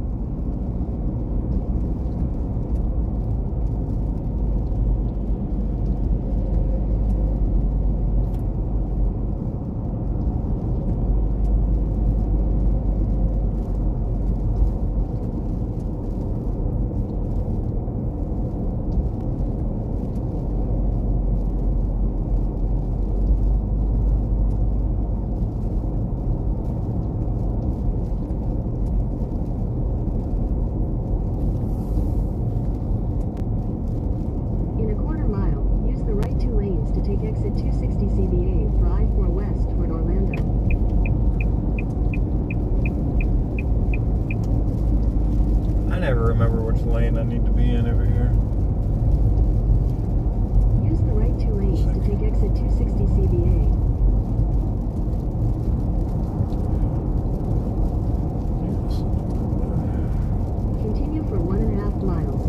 Take exit 260 CBA for I-4 west toward Orlando. I never remember which lane I need to be in over here. Use the right 2 lanes to take exit 260 CBA. Continue for 1.5 miles.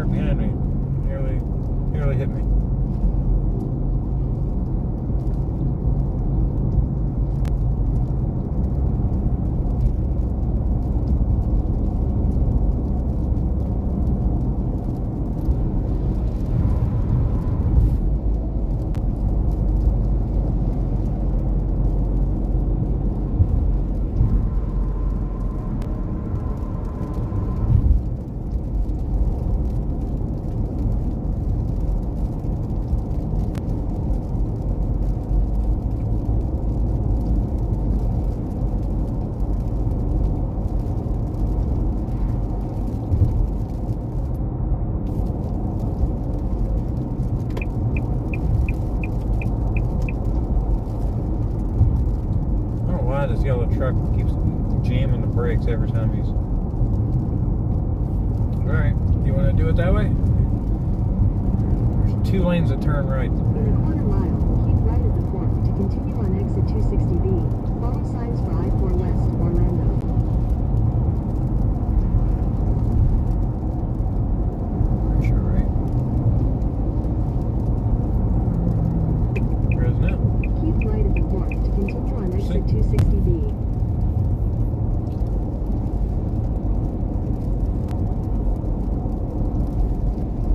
Behind me nearly hit me. truck keeps jamming the brakes every time he's... Alright, you want to do it that way? There's 2 lanes that turn right. In a quarter mile, keep right at the fork to continue on exit 260B. Follow signs for I-4 West, Orlando. Pretty sure, right? Where is it now? Keep right at the fork to continue on exit 260B.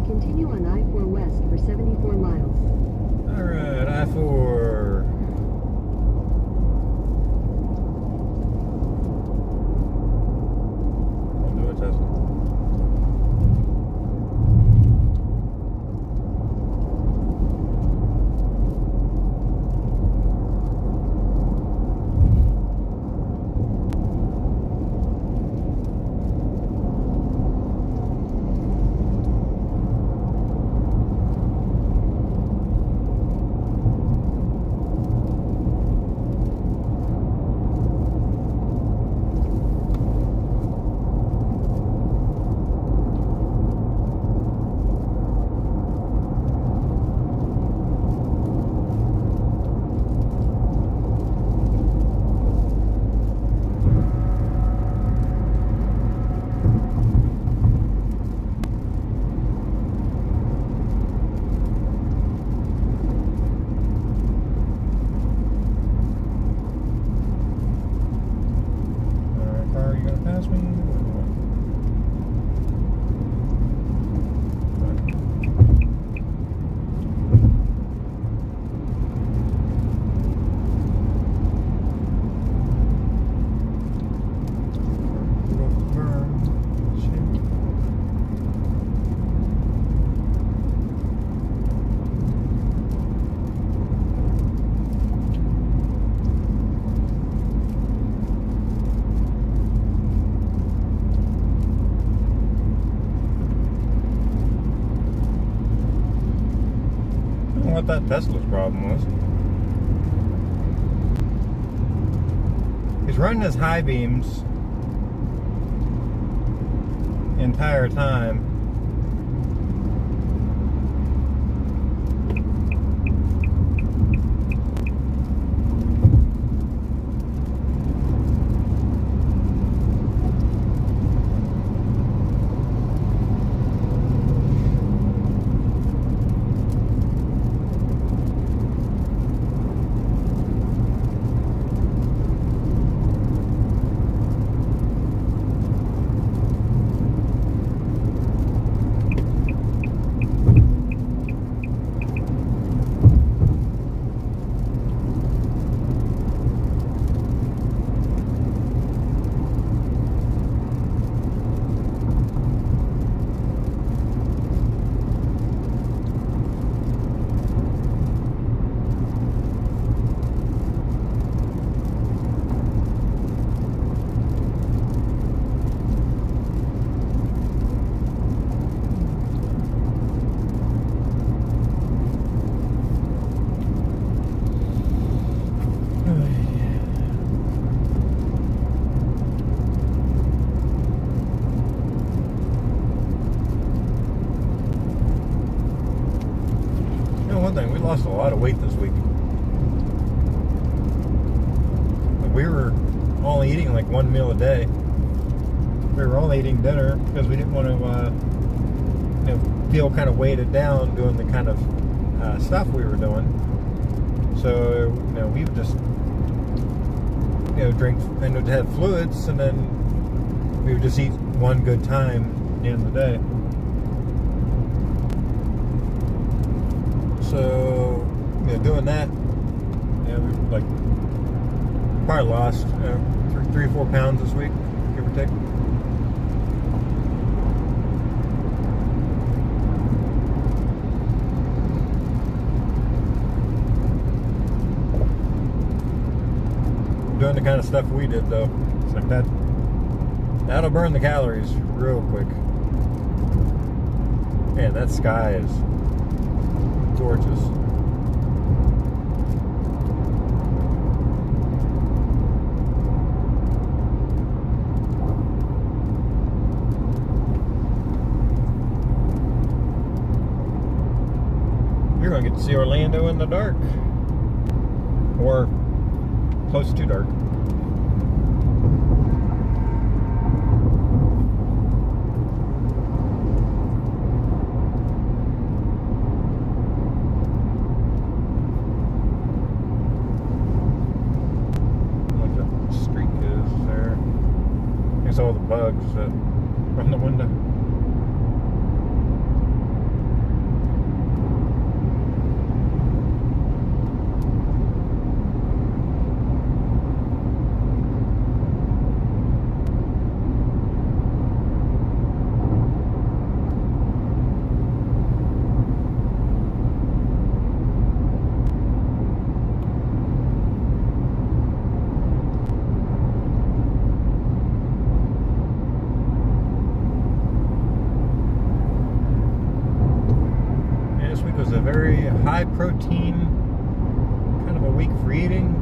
Continue on I-4 West for 74 miles. Alright, I-4. I'll do a Tesla. What that Tesla's problem was. He's running his high beams the entire time. One thing, we lost a lot of weight this week. We were only eating like 1 meal a day. We were only eating dinner because we didn't want to feel kind of weighted down doing the kind of stuff we were doing. So we would just drink and would have fluids, and then we would just eat one good time at the end of the day. So, doing that, we like probably lost 3 or 4 pounds this week, give or take. Doing the kind of stuff we did, though, it's like that'll burn the calories real quick. Man, that sky is gorgeous. You're going to get to see Orlando in the dark. Or close to dark. Like the streak is there. There's all the bugs that are on the window. Was a very high protein kind of a week for eating.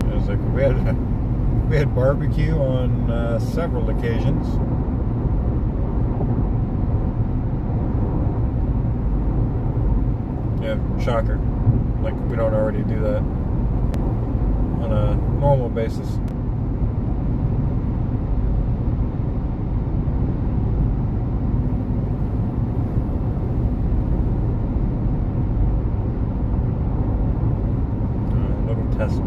It was like we had barbecue on several occasions. Yeah, shocker. Like we don't already do that on a normal basis. Tesla.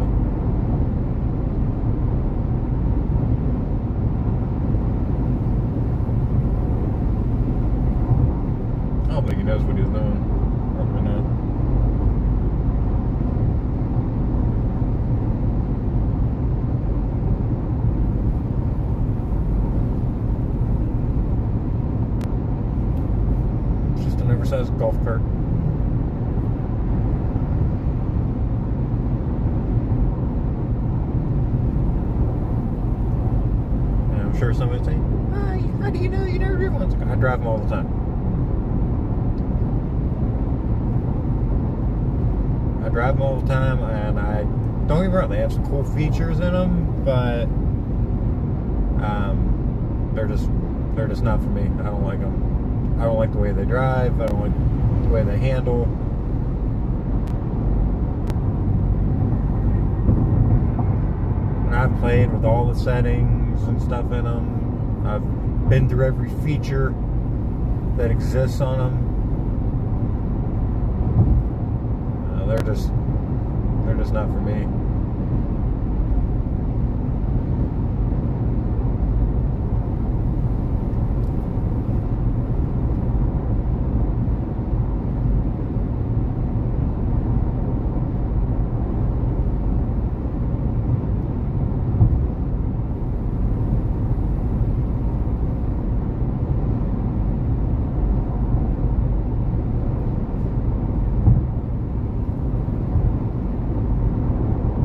I don't think he knows what he's doing. Probably not. It's just an oversized golf cart. I'm sure somebody's saying, how do you know you never driven one? I drive them all the time. I drive them all the time, and I don't get me wrong, they have some cool features in them, but they're just not for me. I don't like them. I don't like the way they drive. I don't like the way they handle. And I've played with all the settings and stuff in them. I've been through every feature that exists on them. They're just not for me.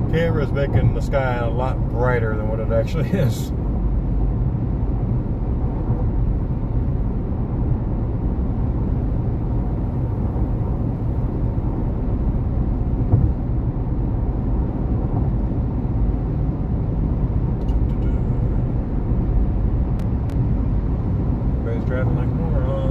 Camera's making the sky a lot brighter than what it actually is. Everybody's driving like morons.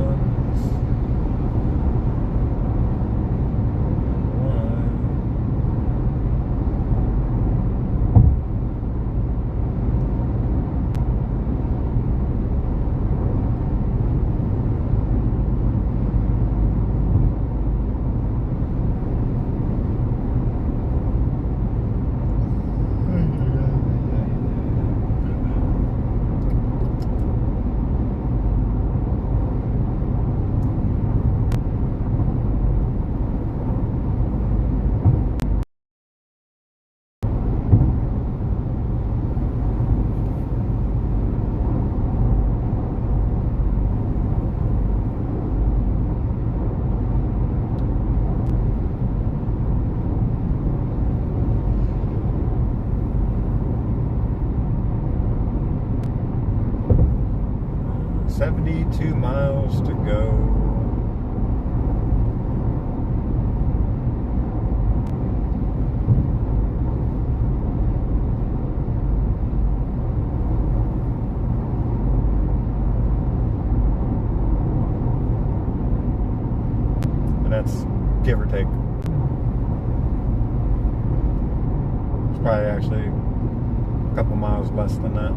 "72 miles to go." that's give or take. It's probably actually a couple miles less than that.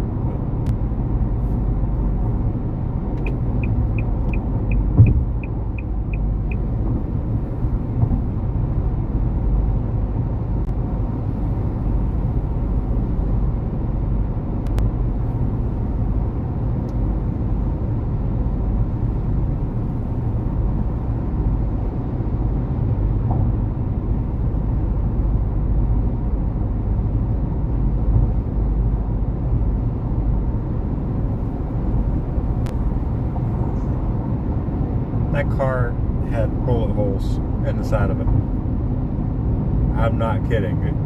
That car had bullet holes in the side of it. I'm not kidding.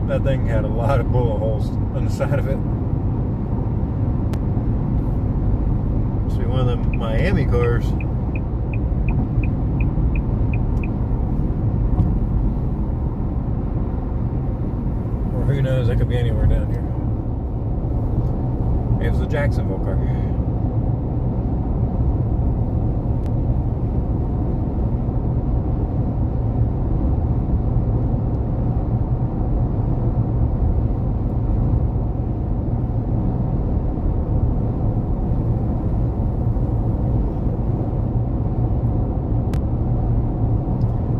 That thing had a lot of bullet holes on the side of it. Must be one of them Miami cars. Or who knows, it could be anywhere down here. It was a Jacksonville car.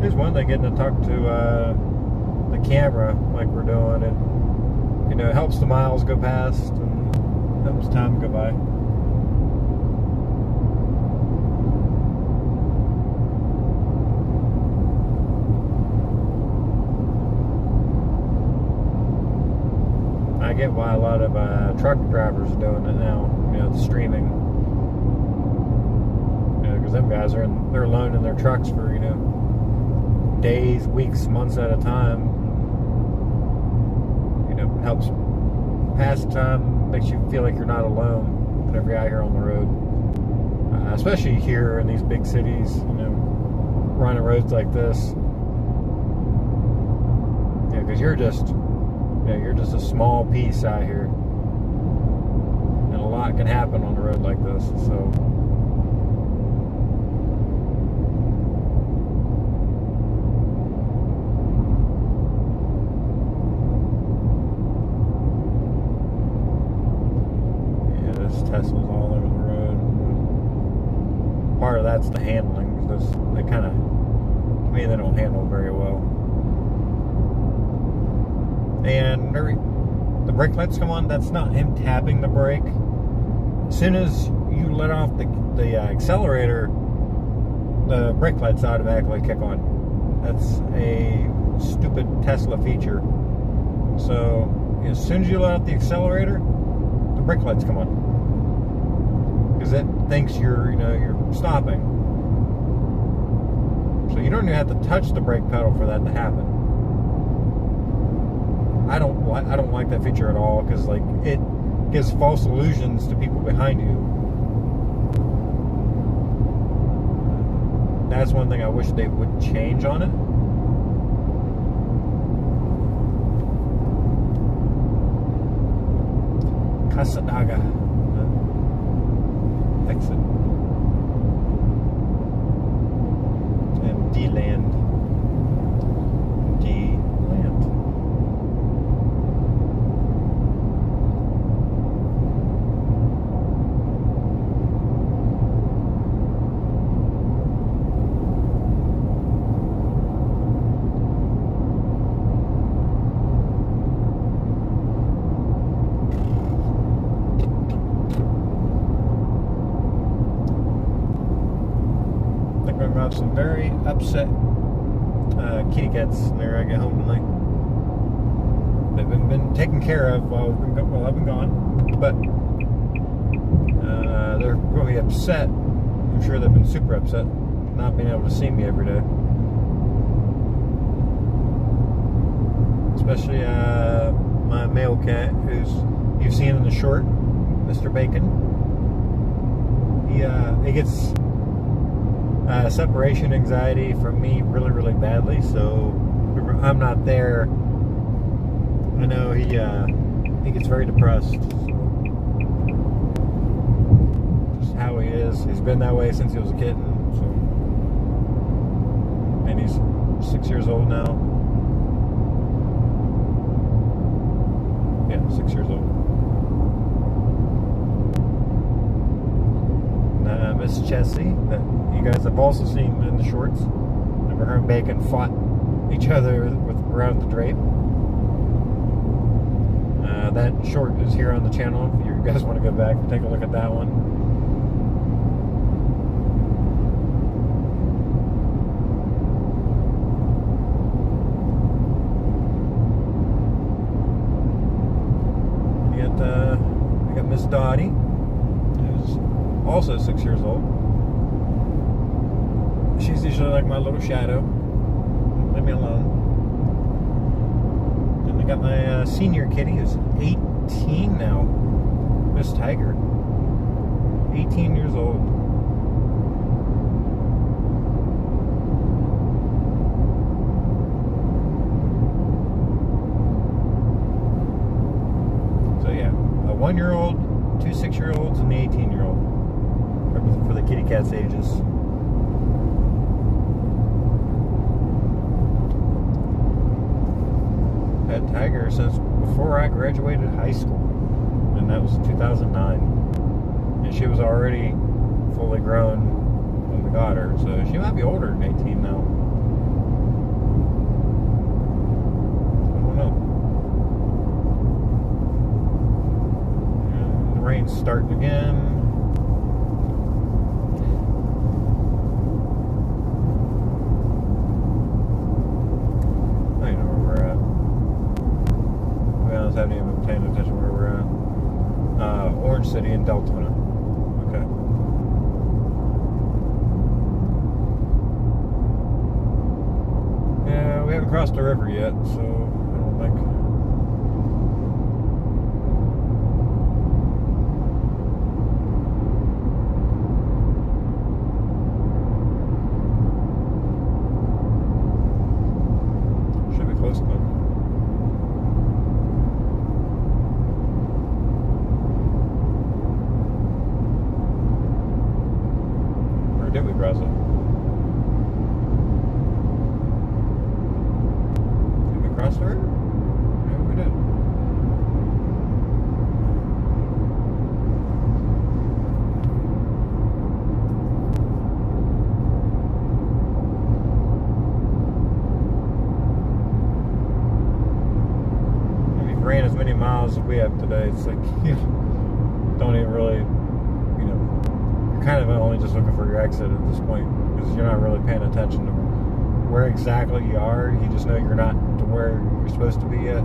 Here's one thing, getting to talk to the camera like we're doing, and you know, it helps the miles go past and helps time go by. I get why a lot of truck drivers are doing it now, you know, the streaming. You know, because them guys they're alone in their trucks for, you know, days, weeks, months at a time. You know, helps pass time, makes you feel like you're not alone whenever you're out here on the road. Especially here in these big cities, you know, running roads like this. Yeah, because you're just a small piece out here, and a lot can happen on a road like this. So. Tesla's all over the road. Part of that's the handling. They kind of, to me, they don't handle very well. And the brake lights come on. That's not him tapping the brake. As soon as you let off the accelerator, the brake lights automatically kick on. That's a stupid Tesla feature. So as soon as you let off the accelerator, the brake lights come on. Because it thinks you're stopping. So you don't even have to touch the brake pedal for that to happen. I don't like that feature at all, because like it gives false illusions to people behind you. That's one thing I wish they would change on it. Casadaga. Exit. And D-land. D-land. Some very upset kitty cats whenever I get home tonight. They've been taken care of while I've been gone, but they're really upset. I'm sure they've been super upset not being able to see me every day. Especially my male cat, who's you've seen in the short, Mr. Bacon. He gets separation anxiety from me really, really badly, so I'm not there. I know he gets very depressed. Just how he is. He's been that way since he was a kitten. So She's 6 years old now. Yeah, 6 years old. Miss Chessie, that you guys have also seen in the shorts. Remember her and Bacon fought each other around the drape. That short is here on the channel if you guys want to go back and take a look at that one. We got Miss Dottie, who's also 6 years old. She's usually like my little shadow. Leave me alone. Then I got my senior kitty, who's 18 now. Miss Tiger. 18 years old. So yeah, a 1-year-old, 2 6-year-olds, and the 18-year-old. For the kitty cat's ages. Had Tiger since before I graduated high school, and that was 2009. And she was already fully grown when we got her, so she might be older than 18 now. I don't know. And the rain's starting again. I haven't even been paying attention where we're at. Orange City in Deltona. Okay. Yeah, we haven't crossed the river yet, so I don't think. Should be close enough. Did we cross it? Did we cross the river? Maybe we did. If you've ran as many miles as we have today, it's like you don't even really, you know, kind of only just looking for your exit at this point, because you're not really paying attention to where exactly you are. You just know you're not to where you're supposed to be yet.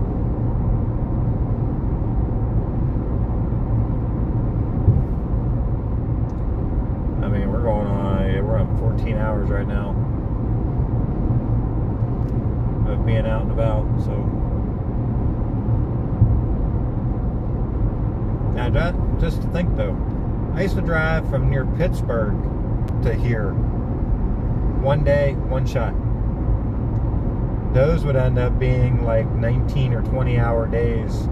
I mean, we're on 14 hours right now of being out and about, so now just to think though, I used to drive from near Pittsburgh to here. One day, one shot. Those would end up being like 19 or 20 hour days.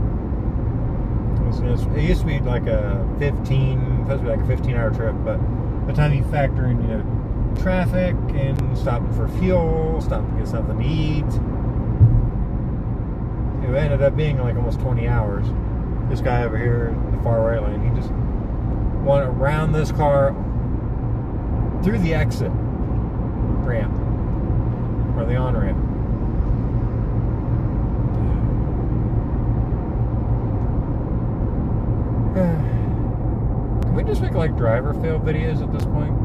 It used to be like a 15 hour trip, but by the time you factor in, you know, traffic and stopping for fuel, stopping to get something to eat, it ended up being like almost 20 hours. This guy over here in the far right lane, he just went around this car through the exit ramp or the on ramp. Can we just make like driver fail videos at this point?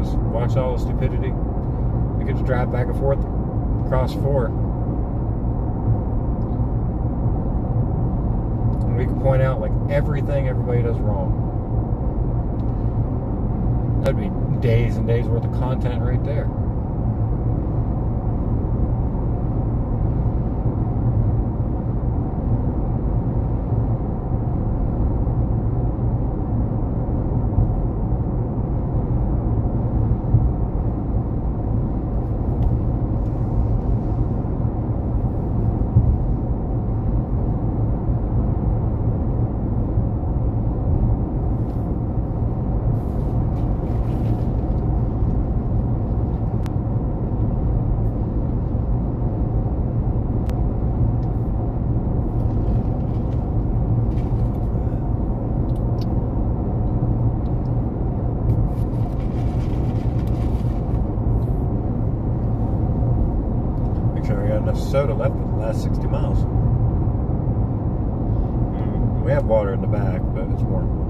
Just watch all the stupidity. We could just drive back and forth across 4. And we can point out like everything everybody does wrong. That'd be days and days worth of content right there. much soda left for the last 60 miles. We have water in the back, but it's warm.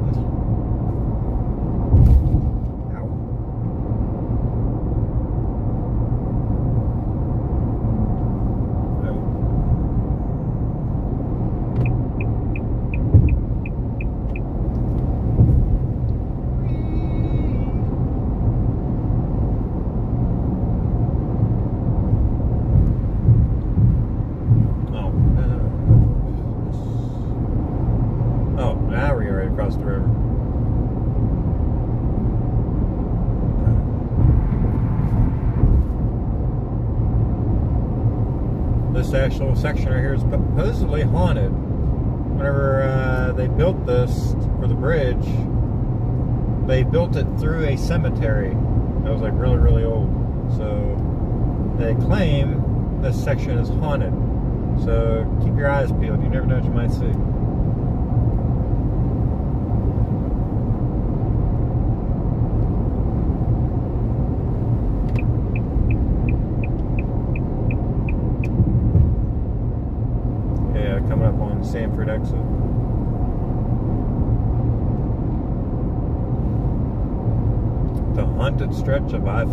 Ow. Across the river. This actual section right here is supposedly haunted. Whenever they built this for the bridge, they built it through a cemetery that was like really, really old. So they claim this section is haunted. So keep your eyes peeled. You never know what you might see. Coming up on Sanford exit. The haunted stretch of I-4.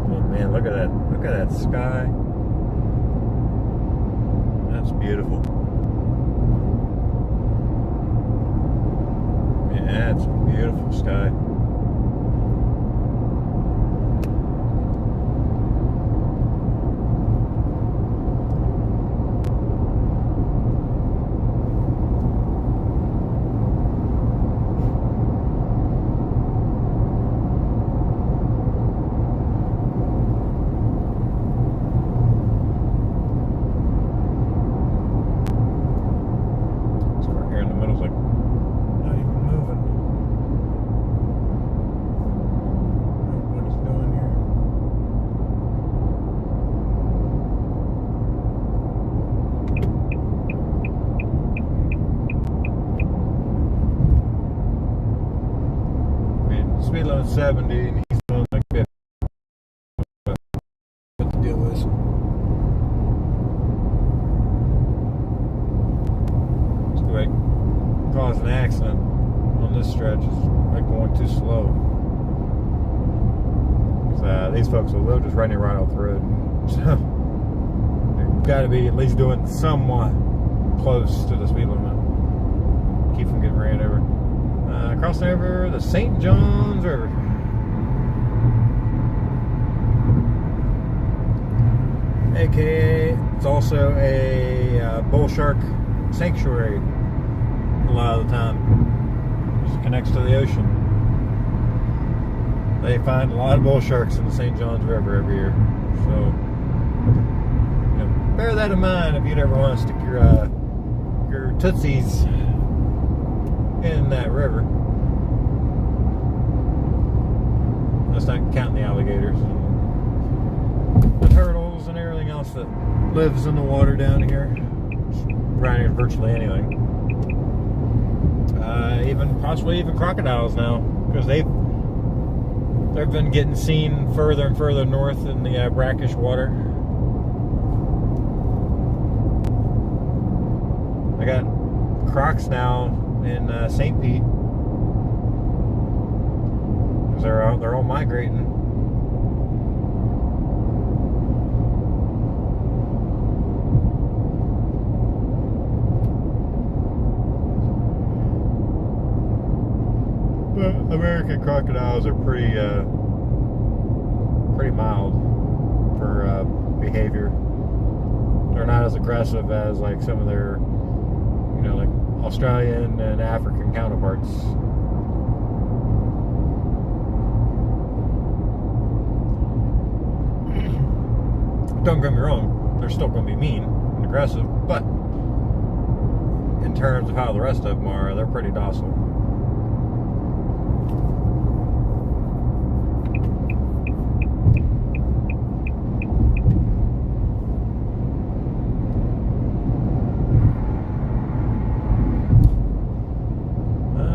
Oh man, look at that. Look at that sky. That's beautiful. Yeah, it's a beautiful sky. Speed limit 70 and he's going like 50. What the deal is. It's like cause an accident on this stretch. It's like going too slow. Because these folks will just run you right off the road. So you've got to be at least doing somewhat close to the speed limit. Keep from getting ran over. Crossing over the St. John's River. AKA, it's also a bull shark sanctuary a lot of the time. It connects to the ocean. They find a lot of bull sharks in the St. John's River every year. So, you know, bear that in mind if you'd ever want to stick your tootsies in that river. Let's not count the alligators and the turtles and everything else that lives in the water down here. Riding virtually anything. Possibly even crocodiles now, because they've been getting seen further and further north in the brackish water. I got crocs now in St. Pete. They're all migrating. But American crocodiles are pretty mild for behavior. They're not as aggressive as like some of their, you know, like Australian and African counterparts. Don't get me wrong, they're still going to be mean and aggressive, but in terms of how the rest of them are, they're pretty docile.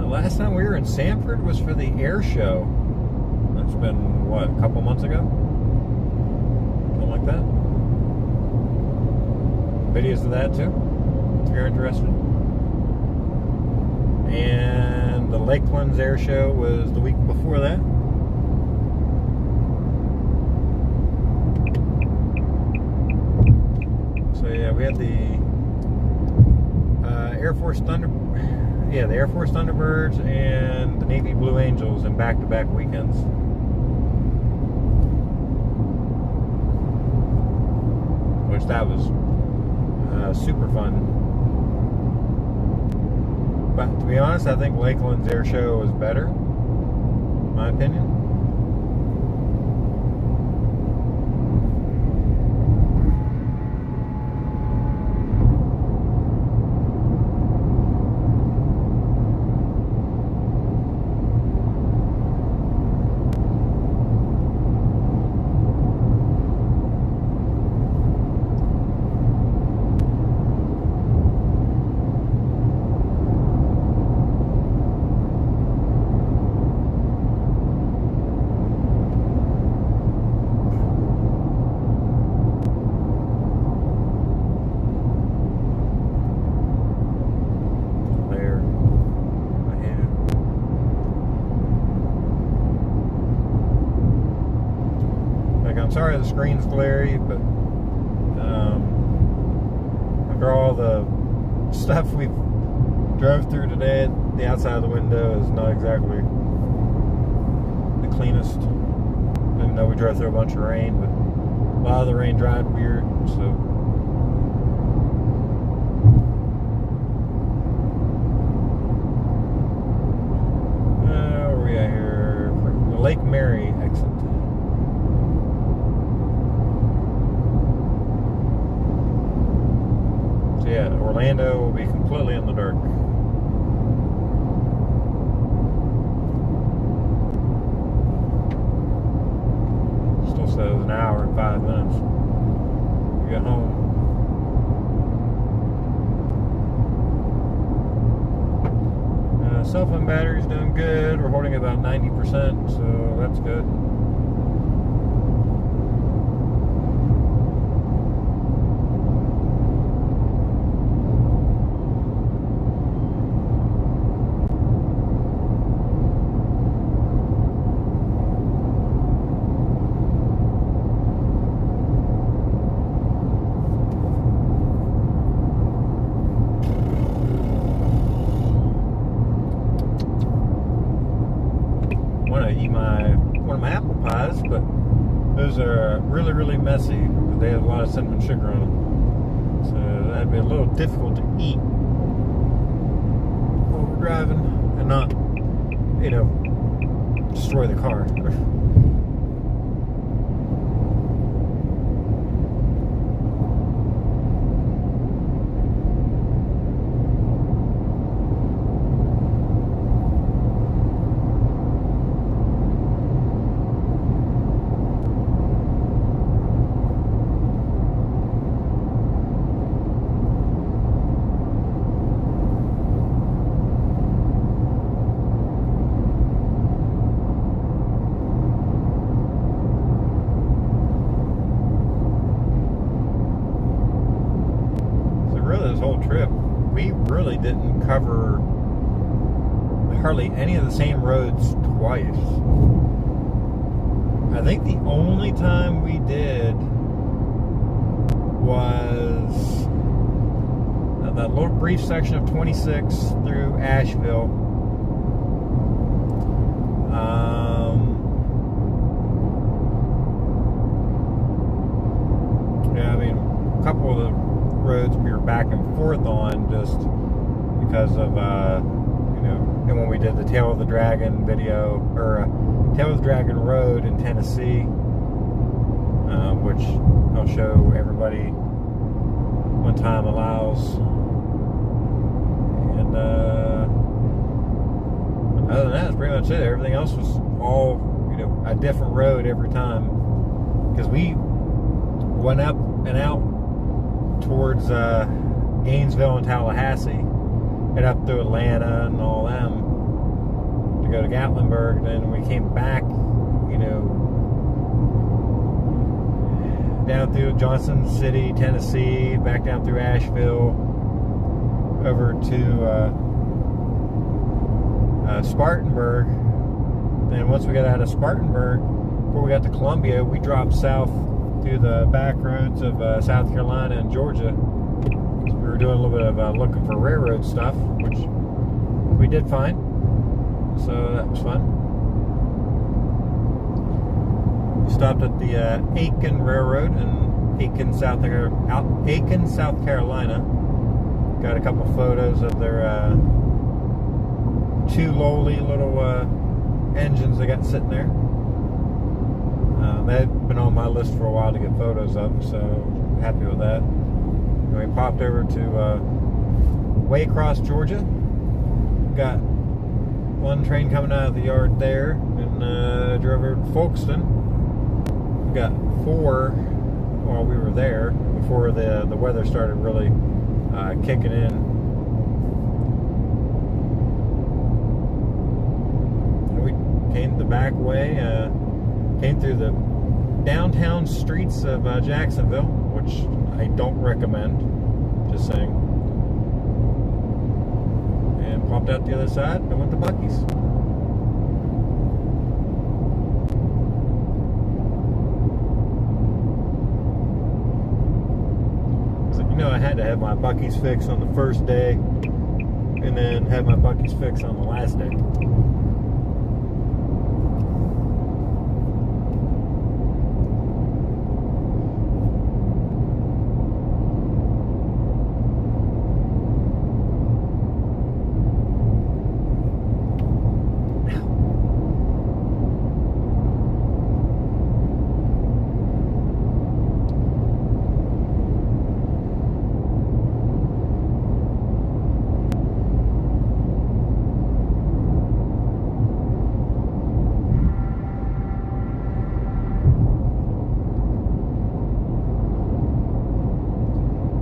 Last time we were in in Sanford was for the air show. That's been, what, a couple months ago? Something like that. Videos of that too, if you're interested. And the Lakelands air show was the week before that. So yeah, we had the Air Force Thunderbirds and the Navy Blue Angels in back-to-back weekends. Which that was super fun. But to be honest, I think Lakeland's air show was better, in my opinion. Sorry the screen's glary, but after all the stuff we drove through today, the outside of the window is not exactly the cleanest. Even though we drove through a bunch of rain, but a lot of the rain dried weird, so. Where are we at here? The Lake Mary exit. Yeah, Orlando will be completely in the dark. Still says an hour and 5 minutes to get home. Cell phone battery's doing good. We're holding about 90%, so that's good. One of my apple pies, but those are really messy because they have a lot of cinnamon sugar on them, so that'd be a little difficult to eat while we're driving and not, destroy the car. Whole trip, we really didn't cover hardly any of the same roads twice. I think the only time we did was that little brief section of 26 through Asheville. Yeah, I mean, a couple of the roads we were back and forth on just because of and when we did the Tail of the Dragon video, or Tail of the Dragon Road in Tennessee, which I'll show everybody when time allows. And other than that, that's pretty much it. Everything else was all a different road every time, because we went up and out towards Gainesville and Tallahassee and up through Atlanta and all them. go to Gatlinburg. Then we came back, you know, down through Johnson City, Tennessee, back down through Asheville, over to Spartanburg. Then once we got out of Spartanburg, before we got to Columbia, we dropped south through the back roads of South Carolina and Georgia. So we were doing a little bit of looking for railroad stuff, which we did find. So that was fun. We stopped at the Aiken Railroad in Aiken, South Carolina. Got a couple photos of their two lowly little engines they got sitting there. That had been on my list for a while to get photos of, so happy with that. And we popped over to Waycross, Georgia. Got one train coming out of the yard there, and drove over to Folkestone. We got 4 while we were there before the weather started really kicking in. We came the back way, came through the downtown streets of Jacksonville, which I don't recommend, just saying. And popped out the other side and went to Buc-ee's. So, you know, I had to have my Buc-ee's fix on the first day and then have my Buc-ee's fix on the last day.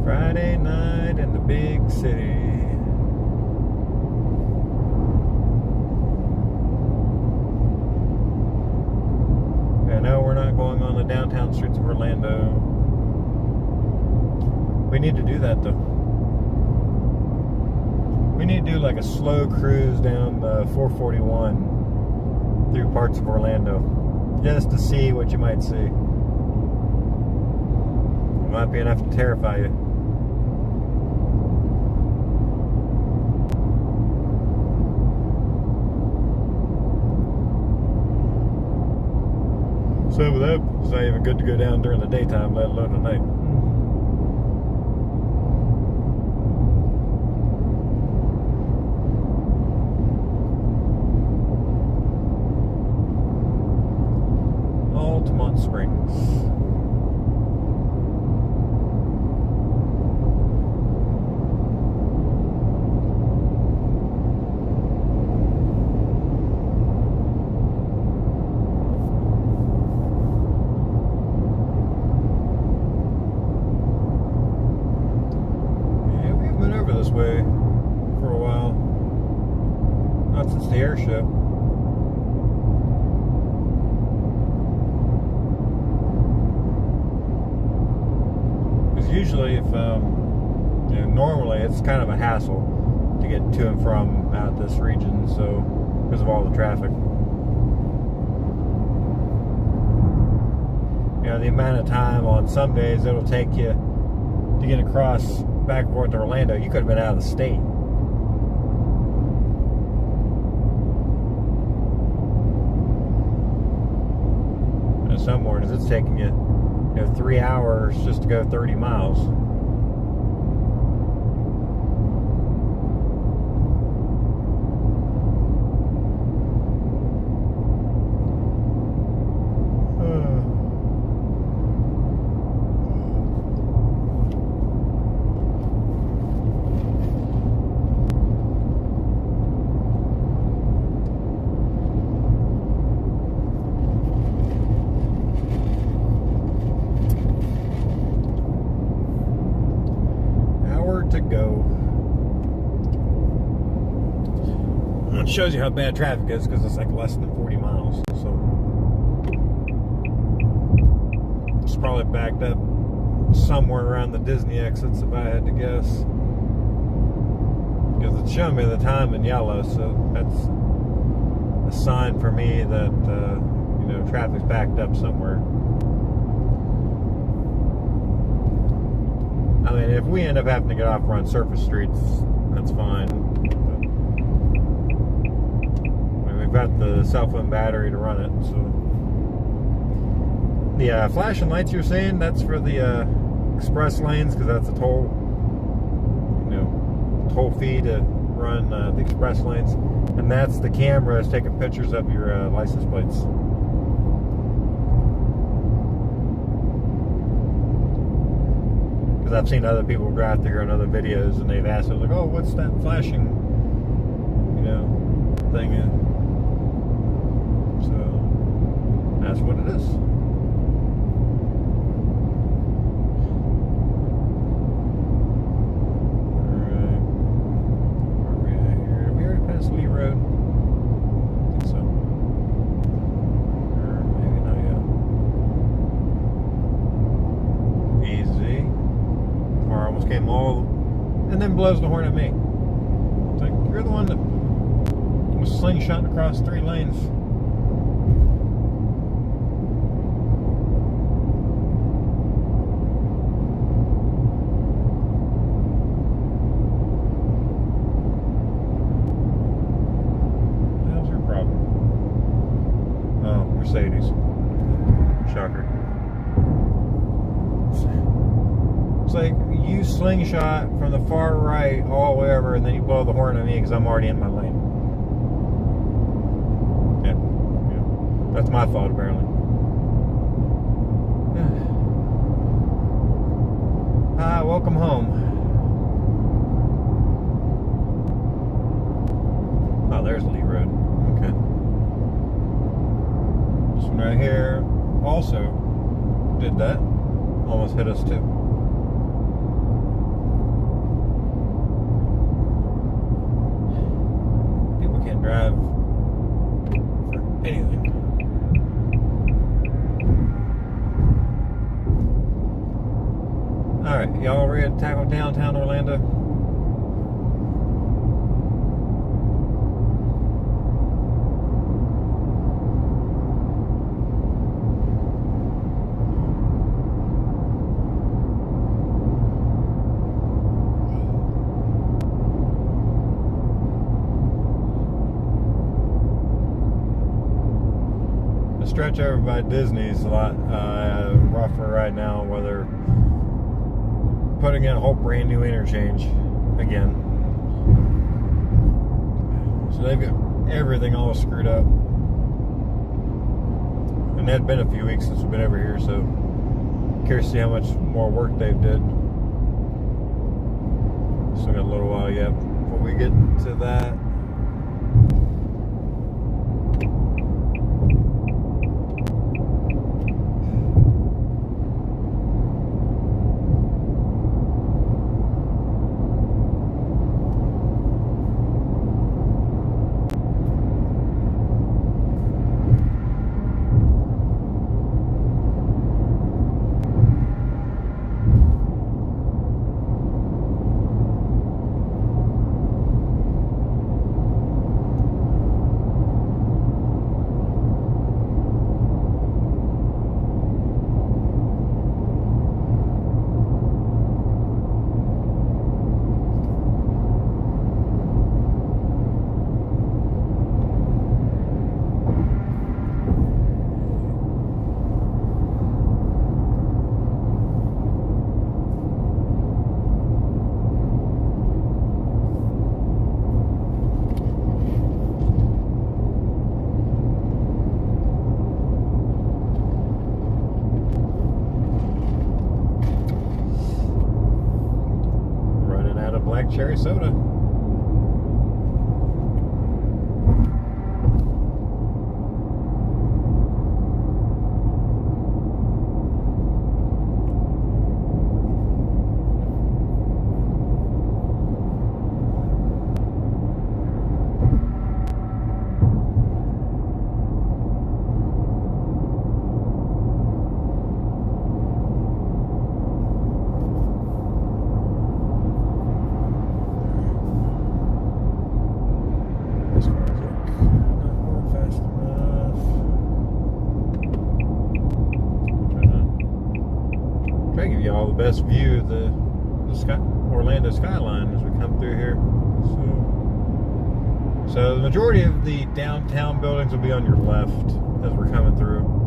Friday night in the big city. I know we're not going on the downtown streets of Orlando. We need to do that though. We need to do like a slow cruise down 441 through parts of Orlando, just to see what you might see. It might be enough to terrify you. So with that, it's not even good to go down during the daytime, let alone at night. Altamont Springs. Way for a while, not since the air show. Because usually, if you know, normally it's kind of a hassle to get to and from out this region, so because of all the traffic. You know, the amount of time on some days it'll take you to get across back and forth to Orlando, you could have been out of the state. And some mornings it's taking you, 3 hours just to go 30 miles. To go. It shows you how bad traffic is because it's like less than 40 miles. So it's probably backed up somewhere around the Disney exits if I had to guess. Because it's showing me the time in yellow, so that's a sign for me that you know, traffic's backed up somewhere. I mean, if we end up having to get off on surface streets, that's fine. But, I mean, we've got the cell phone battery to run it, so. The flashing lights you're seeing, that's for the express lanes, because that's a toll, you know, toll fee to run the express lanes, and that's the cameras taking pictures of your license plates. Because I've seen other people drive through in other videos, and they've asked, like, "Oh, what's that flashing, you know, thing?" So that's what it is. And then blows the horn at me. It's like, you're the one that was slingshotting across 3 lanes. What the hell's your problem? Oh, Mercedes. Shocker. It's like you slingshot from the far right all the way over, and then you blow the horn at me because I'm already in my lane. Yeah. That's my fault, apparently. Hi, welcome home. Oh, there's Lee Road. Okay. This one right here also did that. Almost hit us too. Drive for anything. Alright, y'all ready to tackle downtown Orlando? Stretch over by Disney's a lot rougher right now, where they're putting in a whole brand new interchange again. So they've got everything all screwed up. And it had been a few weeks since we've been over here, so curious to see how much more work they've did. Still got a little while yet before we get to that. Cherry soda. the Orlando skyline as we come through here. So the majority of the downtown buildings will be on your left as we're coming through.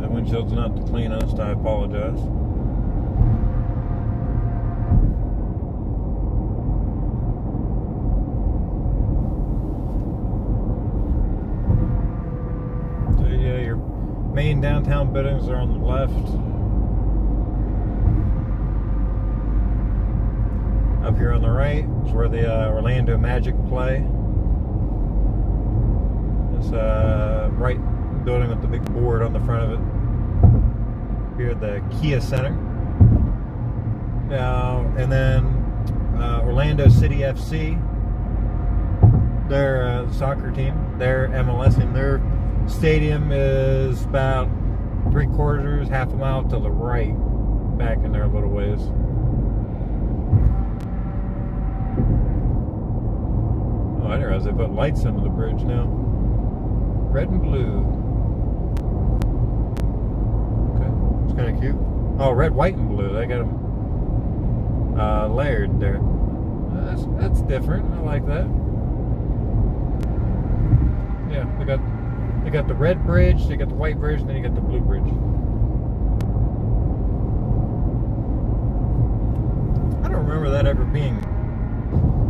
Windshield's not the cleanest, I apologize. So yeah, your main downtown buildings are on the left. Up here on the right is where the Orlando Magic play. This right building with the big board on the front of it. Here at the Kia Center. And then Orlando City FC, their soccer team, their MLS team, their stadium is about 3/4, half a mile to the right, back in there a little ways. Oh, I didn't realize they put lights under the bridge now. Red and blue. Kind of cute. Oh, red, white, and blue. They got them layered there. That's different. I like that. Yeah, they got the red bridge, they got the white bridge, and then you got the blue bridge. I don't remember that ever being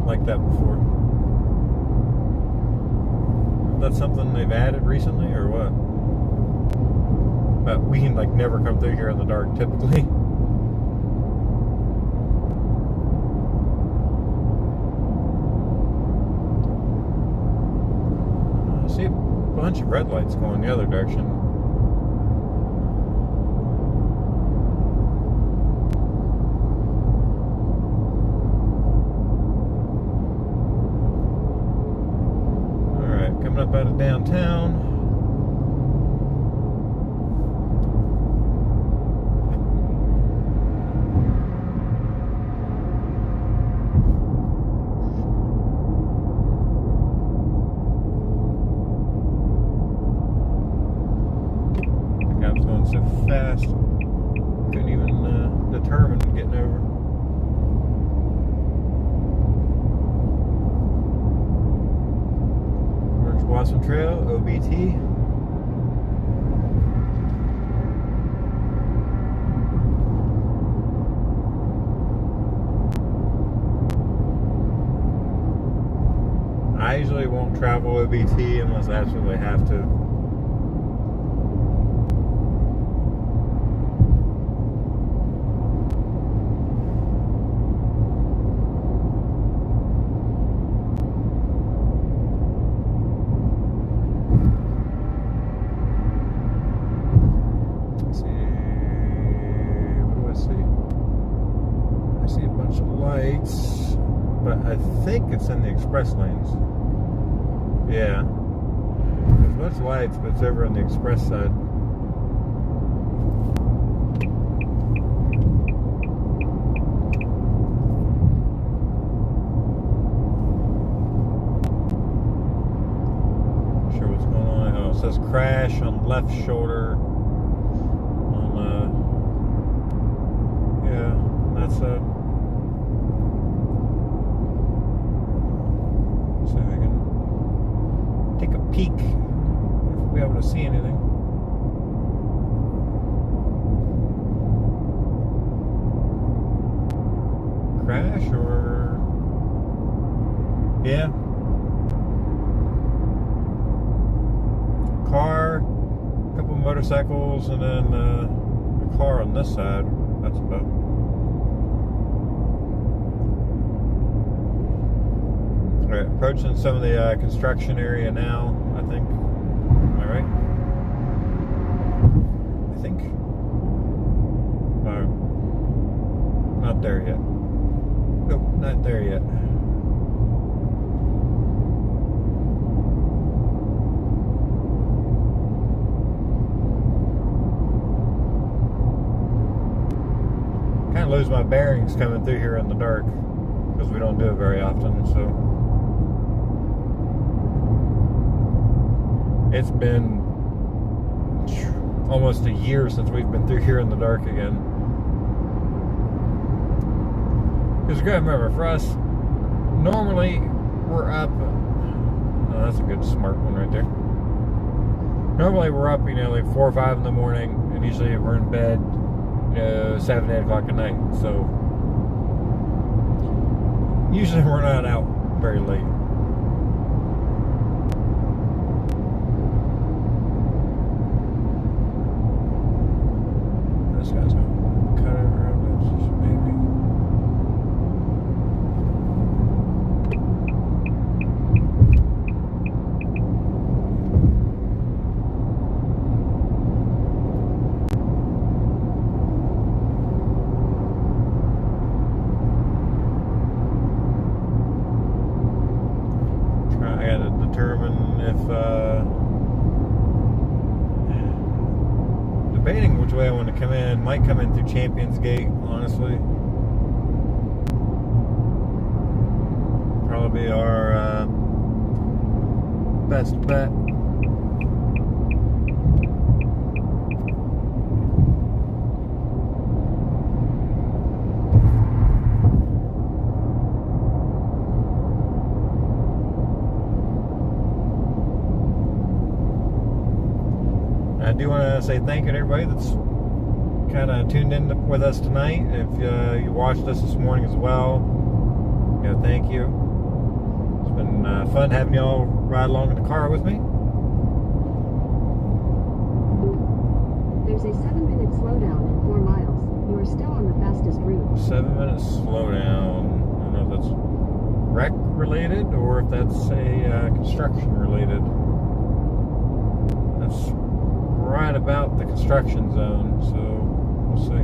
like that before. Is that something they've added recently, or what? But we can like never come through here in the dark typically. I see a bunch of red lights going the other direction. Alright, coming up out of downtown. So fast, couldn't even determine getting over. Orange Blossom Trail, OBT. I usually won't travel OBT unless I absolutely have to. Lights, but I think it's in the express lanes. Yeah, there's much lights, but it's over on the express side. Not sure what's going on. Oh, it says crash on left shoulder. Yeah, that's see if we can take a peek if we'll be able to see anything. Crash or yeah. car, a couple motorcycles, and then a car on this side. That's about. Alright, approaching some of the construction area now, I think. Am I right? I think. Not there yet. Nope, not there yet. Kind of lose my bearings coming through here in the dark because we don't do it very often, so it's been almost a year since we've been through here in the dark again. Because you gotta remember, for us, normally we're up. Oh, that's a good smart one right there. Normally we're up, like 4 or 5 in the morning, and usually we're in bed, 7, 8 o'clock at night. So usually we're not out very late. This guy's gonna cut it around this baby. I gotta determine if debating which way I want to come in. Might come in through Champions Gate, honestly. Probably our best bet. I do want to say thank you to everybody that's kind of tuned in with us tonight. If you watched us this morning as well, thank you. It's been fun having y'all ride along in the car with me. There's a 7-minute slowdown in 4 miles. You are still on the fastest route. 7-minute slowdown. I don't know if that's wreck related or if that's a construction related. That's right about the construction zone, so we'll see.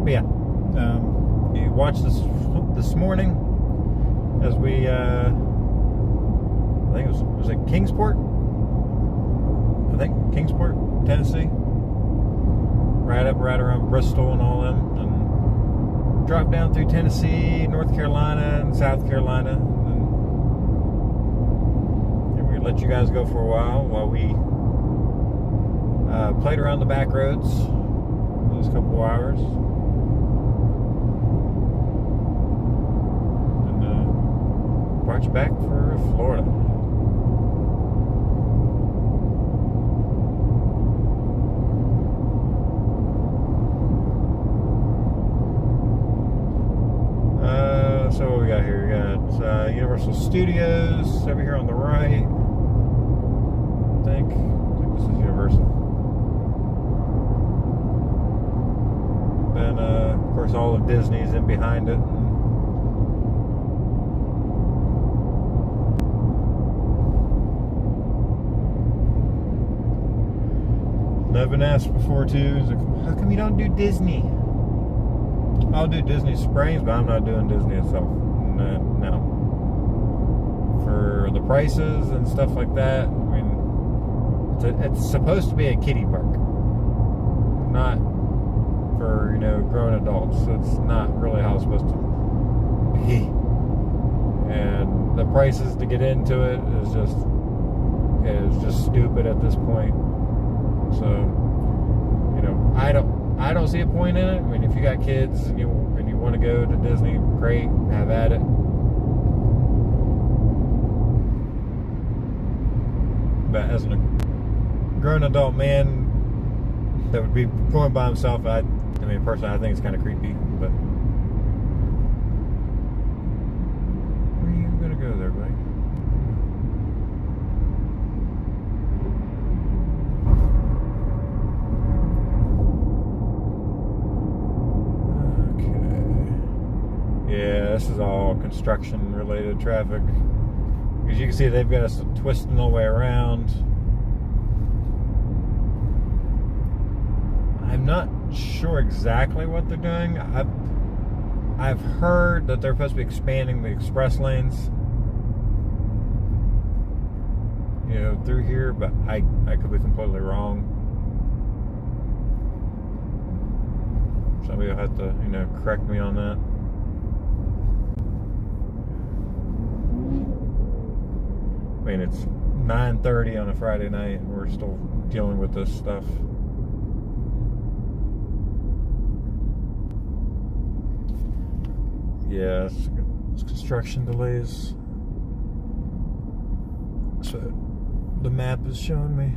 But yeah, you watched this morning as we I think it was it Kingsport? I think Kingsport, Tennessee. Right around Bristol and all them, and dropped down through Tennessee, North Carolina, and South Carolina. Let you guys go for a while we played around the back roads those couple hours, and brought you back for Florida. So what we got here? We got Universal Studios over here on the right. I think this is Universal. Then, of course, all of Disney's in behind it. And I've been asked before too, is like, how come you don't do Disney? I'll do Disney Springs, but I'm not doing Disney itself. No. For the prices and stuff like that, I mean, it's supposed to be a kiddie park, not for grown adults. It's not really how it's supposed to be, and the prices to get into it is just stupid at this point. So I don't see a point in it. I mean, if you got kids and you want to go to Disney, great, have at it. But as a grown adult man that would be going by himself, I mean, personally, I think it's kind of creepy. But where are you gonna go there, buddy? this is all construction related traffic. Because you can see they've got us twisting the way around. I'm not sure exactly what they're doing. I've heard that they're supposed to be expanding the express lanes, you know, through here, but I could be completely wrong. Somebody will have to, you know, correct me on that. I mean, it's 9:30 on a Friday night and we're still dealing with this stuff. Yeah, it's construction delays. So the map is showing me.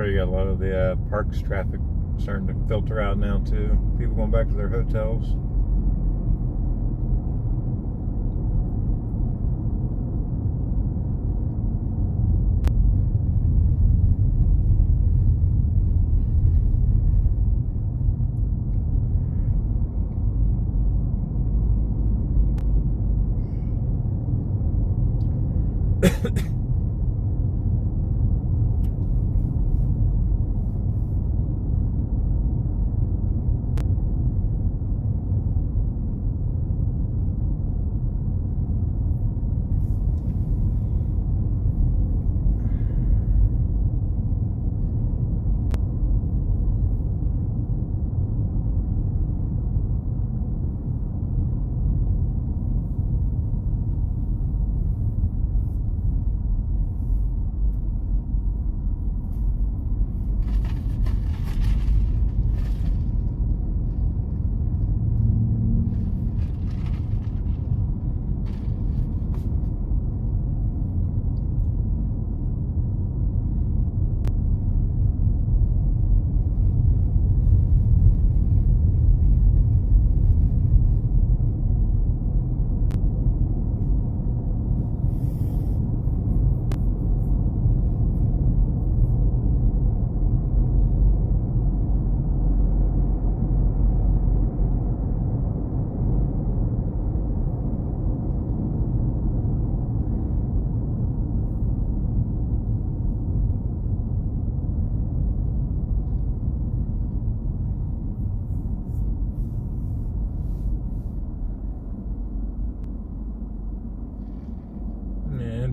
You got a lot of the parks traffic starting to filter out now too. People going back to their hotels.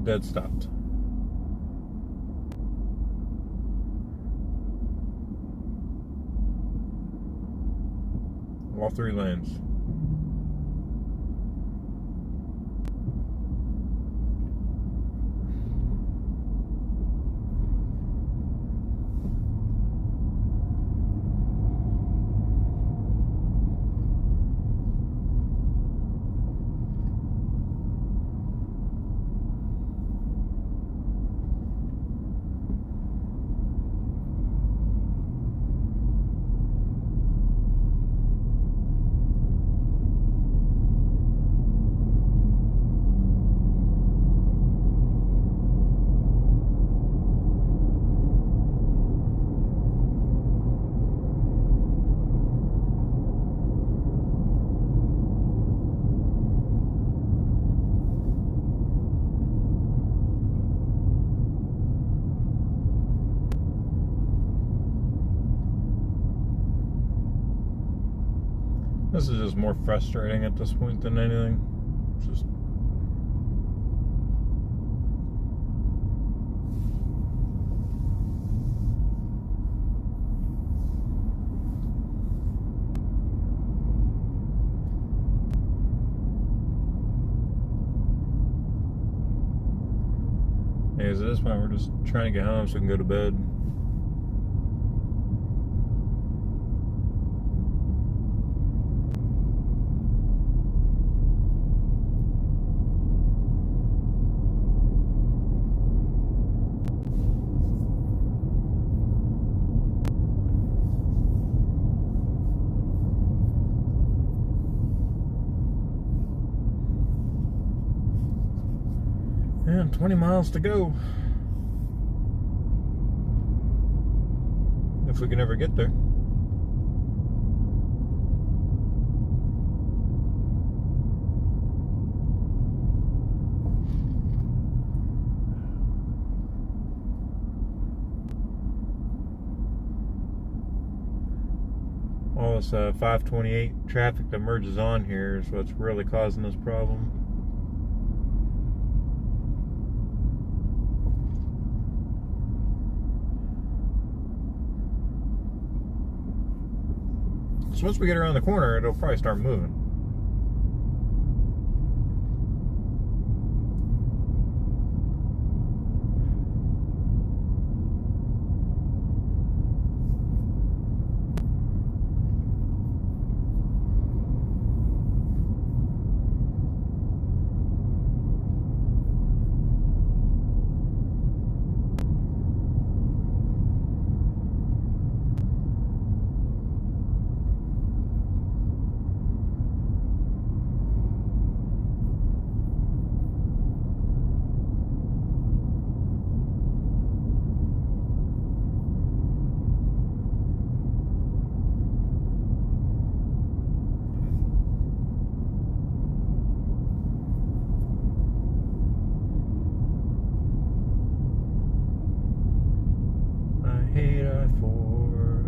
Dead stopped. All 3 lanes. This is just more frustrating at this point than anything. Just at this point, we're just trying to get home so we can go to bed. And 20 miles to go. If we can ever get there. All this 528 traffic that merges on here is what's really causing this problem. So once we get around the corner, it'll probably start moving.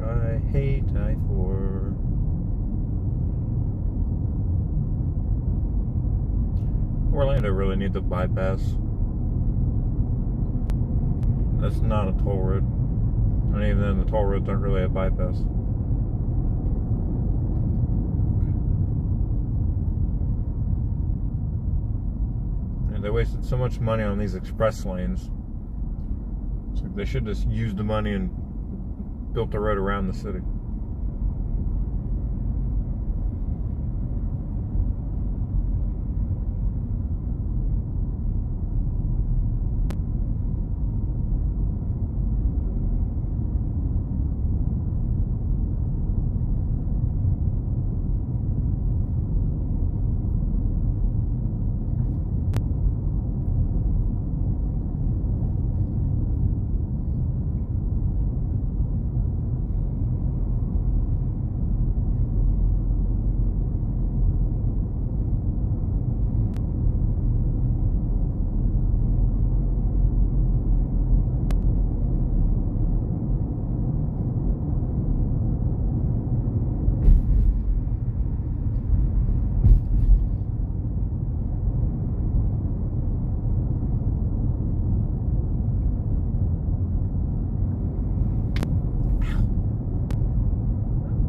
I hate I-4. Orlando really needs a bypass. That's not a toll road. And even then, the toll roads aren't really a bypass. And they wasted so much money on these express lanes. So they should just use the money and built the road around the city.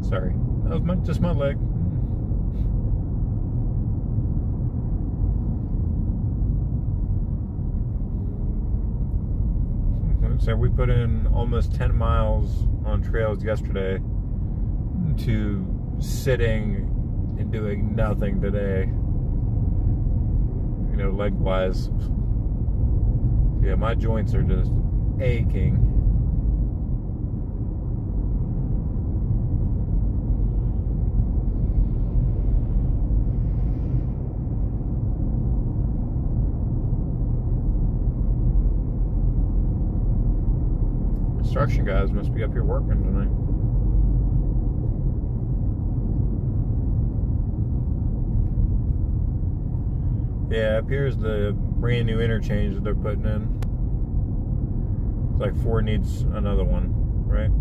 Sorry, that was just my leg. So we put in almost 10 miles on trails yesterday to sitting and doing nothing today. You know, leg-wise. Yeah, my joints are just aching. Construction guys must be up here working tonight. Yeah, up here's the brand new interchange that they're putting in. It's like 4 needs another one, right?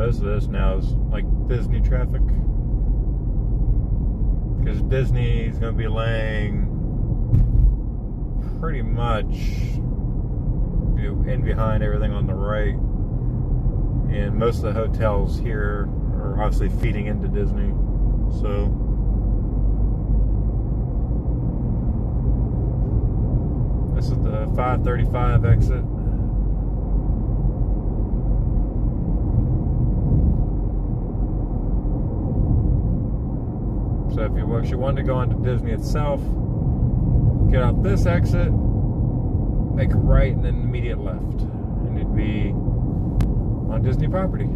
most of this now is like Disney traffic, because Disney is going to be laying pretty much, you know, in behind everything on the right, and most of the hotels here are obviously feeding into Disney. So this is the 535 exit. So if you actually wanted to go onto Disney itself, get out this exit, make a right, and then immediate left, and you'd be on Disney property.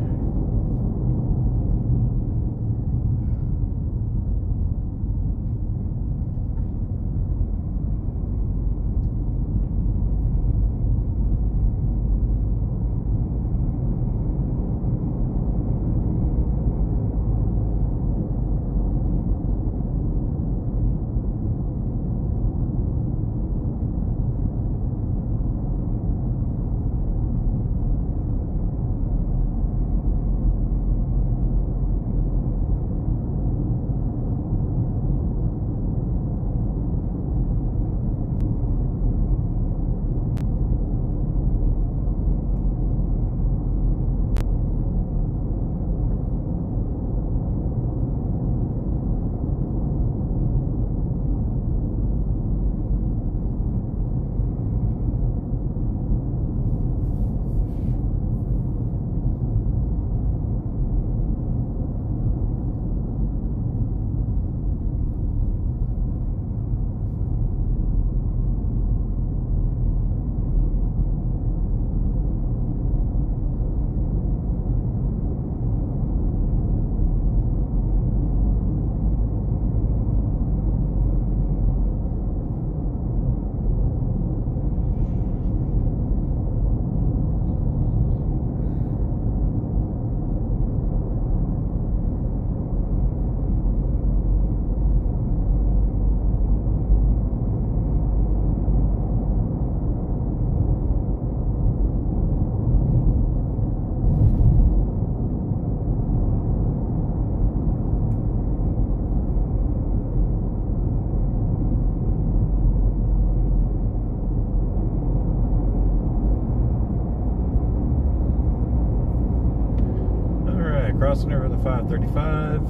Crossing over the 535.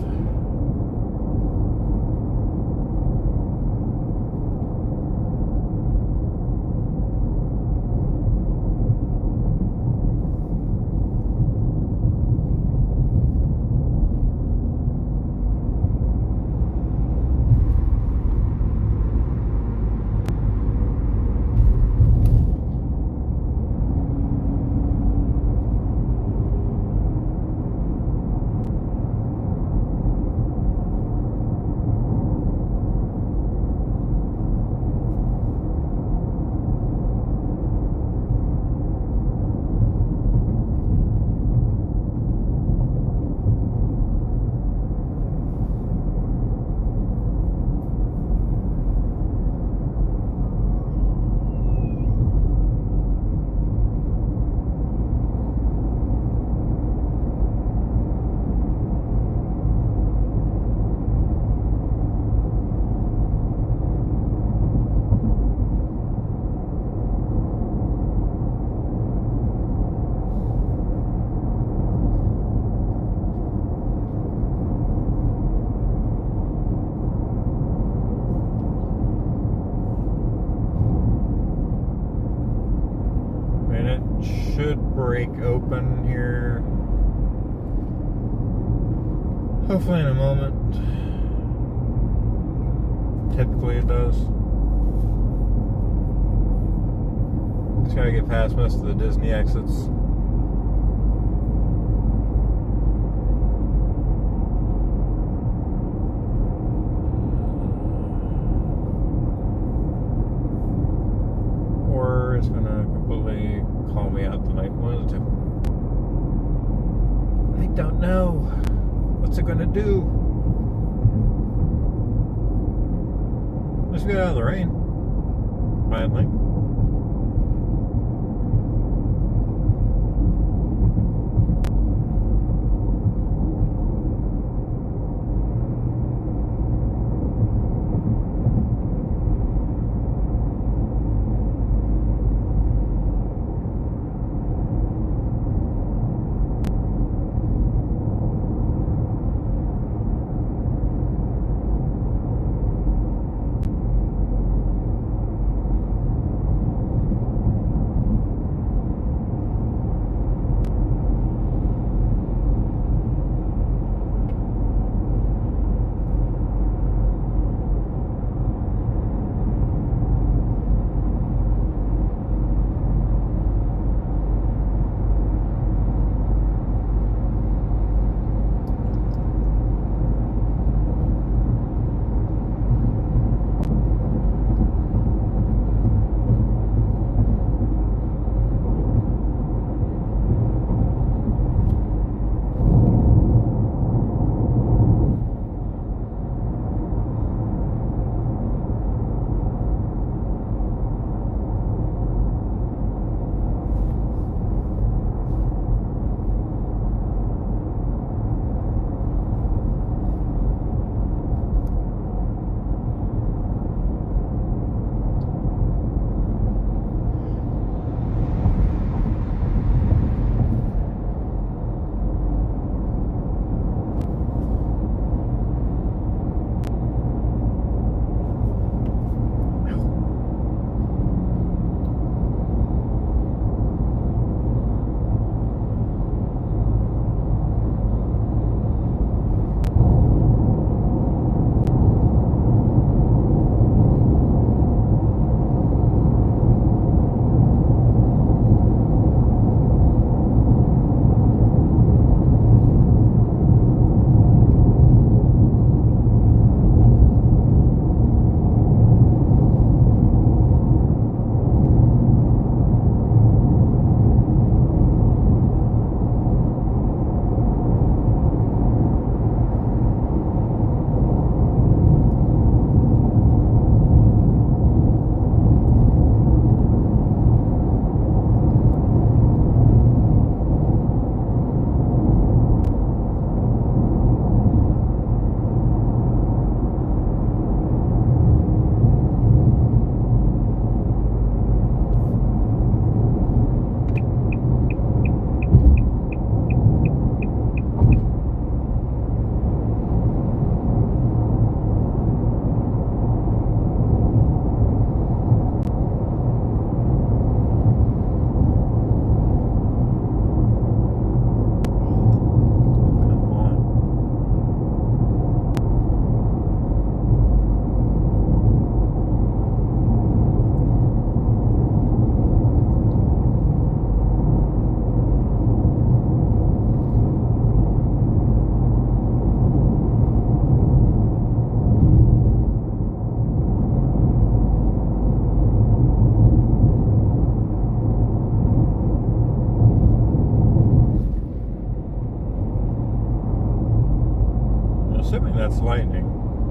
Should break open here, hopefully in a moment. Typically it does. Just gotta get past most of the Disney exits. Or it's gonna completely call me out tonight. One of the two. I don't know. What's it gonna do? Let's get out of the rain. Finally.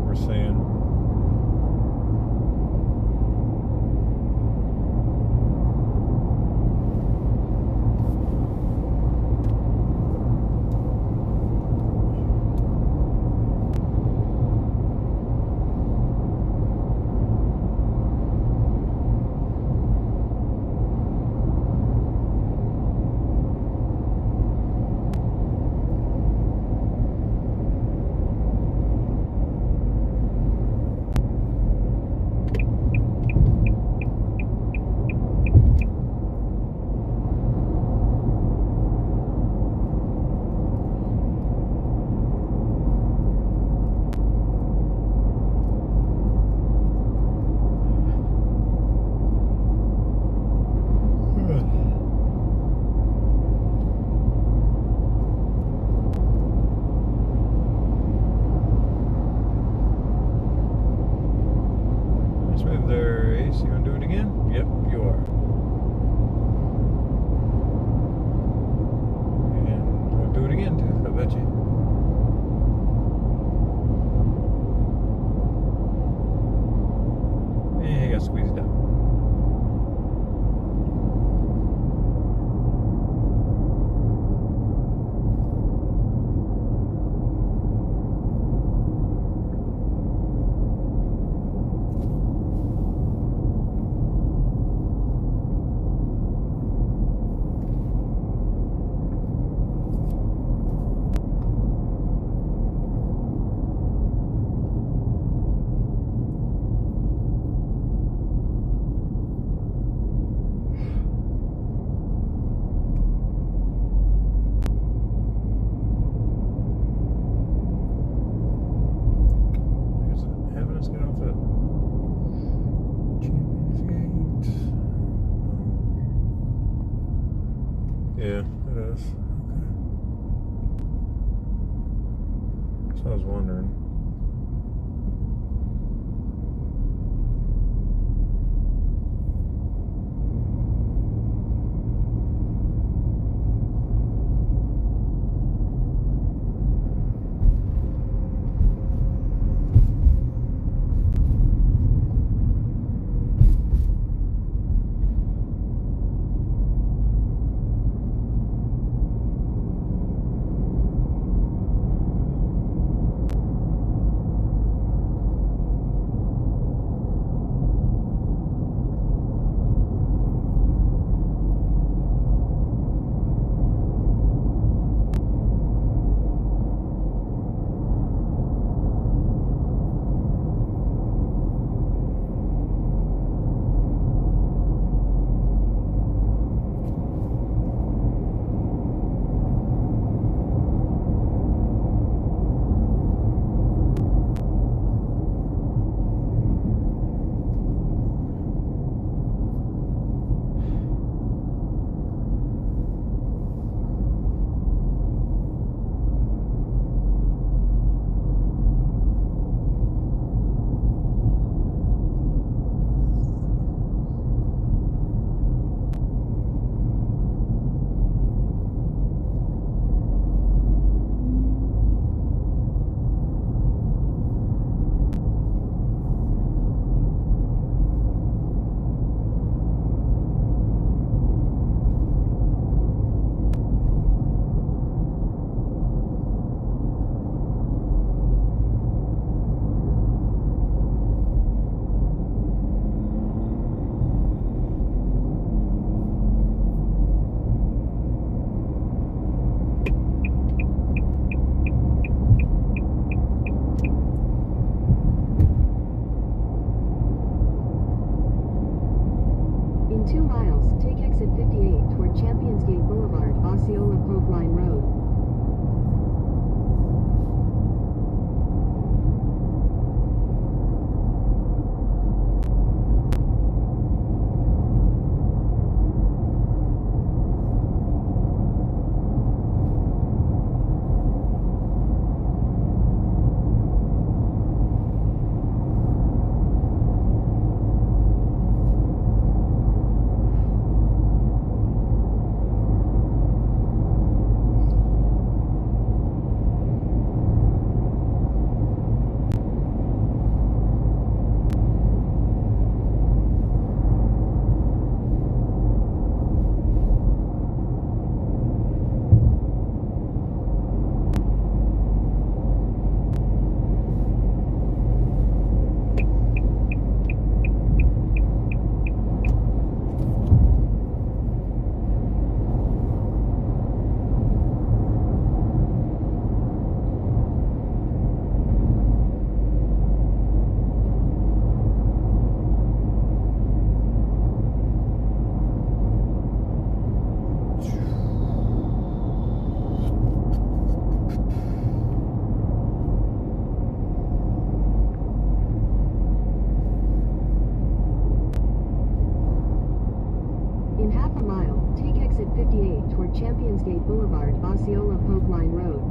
we're seeing. There, Ace, you gonna do it again? Yep, you are. And we'll do it again too, I bet you. And you got squeezed out. Yeah, it is. Okay. So I was wondering. exit 58 toward Champions Gate Boulevard, Osceola Polk Line Road.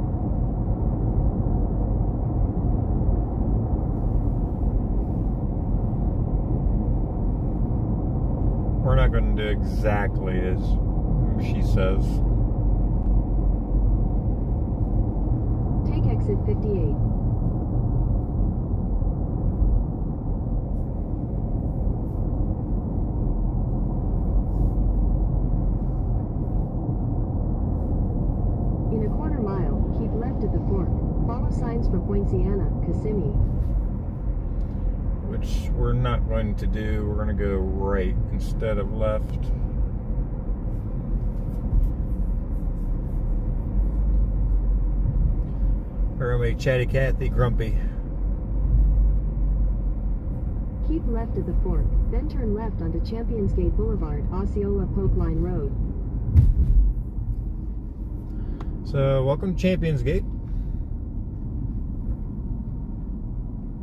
We're not going to do exactly as she says. Take exit 58. In a quarter mile, keep left at the fork. Follow signs for Poinciana, Kissimmee. Which we're not going to do. We're going to go right instead of left. We're going to make Chatty Cathy grumpy. Keep left at the fork, then turn left onto Champions Gate Boulevard, Osceola Polk Line Road. So, welcome to Champions Gate.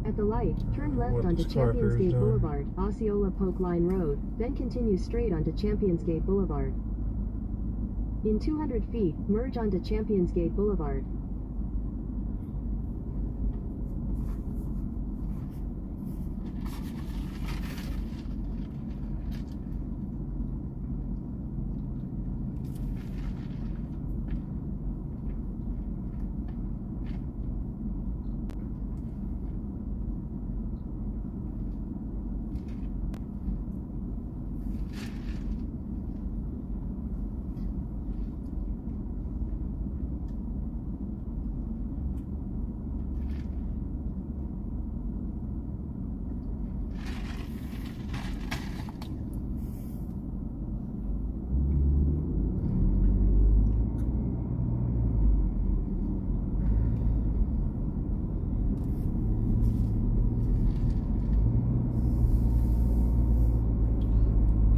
At the light, turn left What onto this car Champions is Gate doing. Boulevard, Osceola Polk Line Road, then continue straight onto Champions Gate Boulevard. In 200 feet, merge onto Champions Gate Boulevard.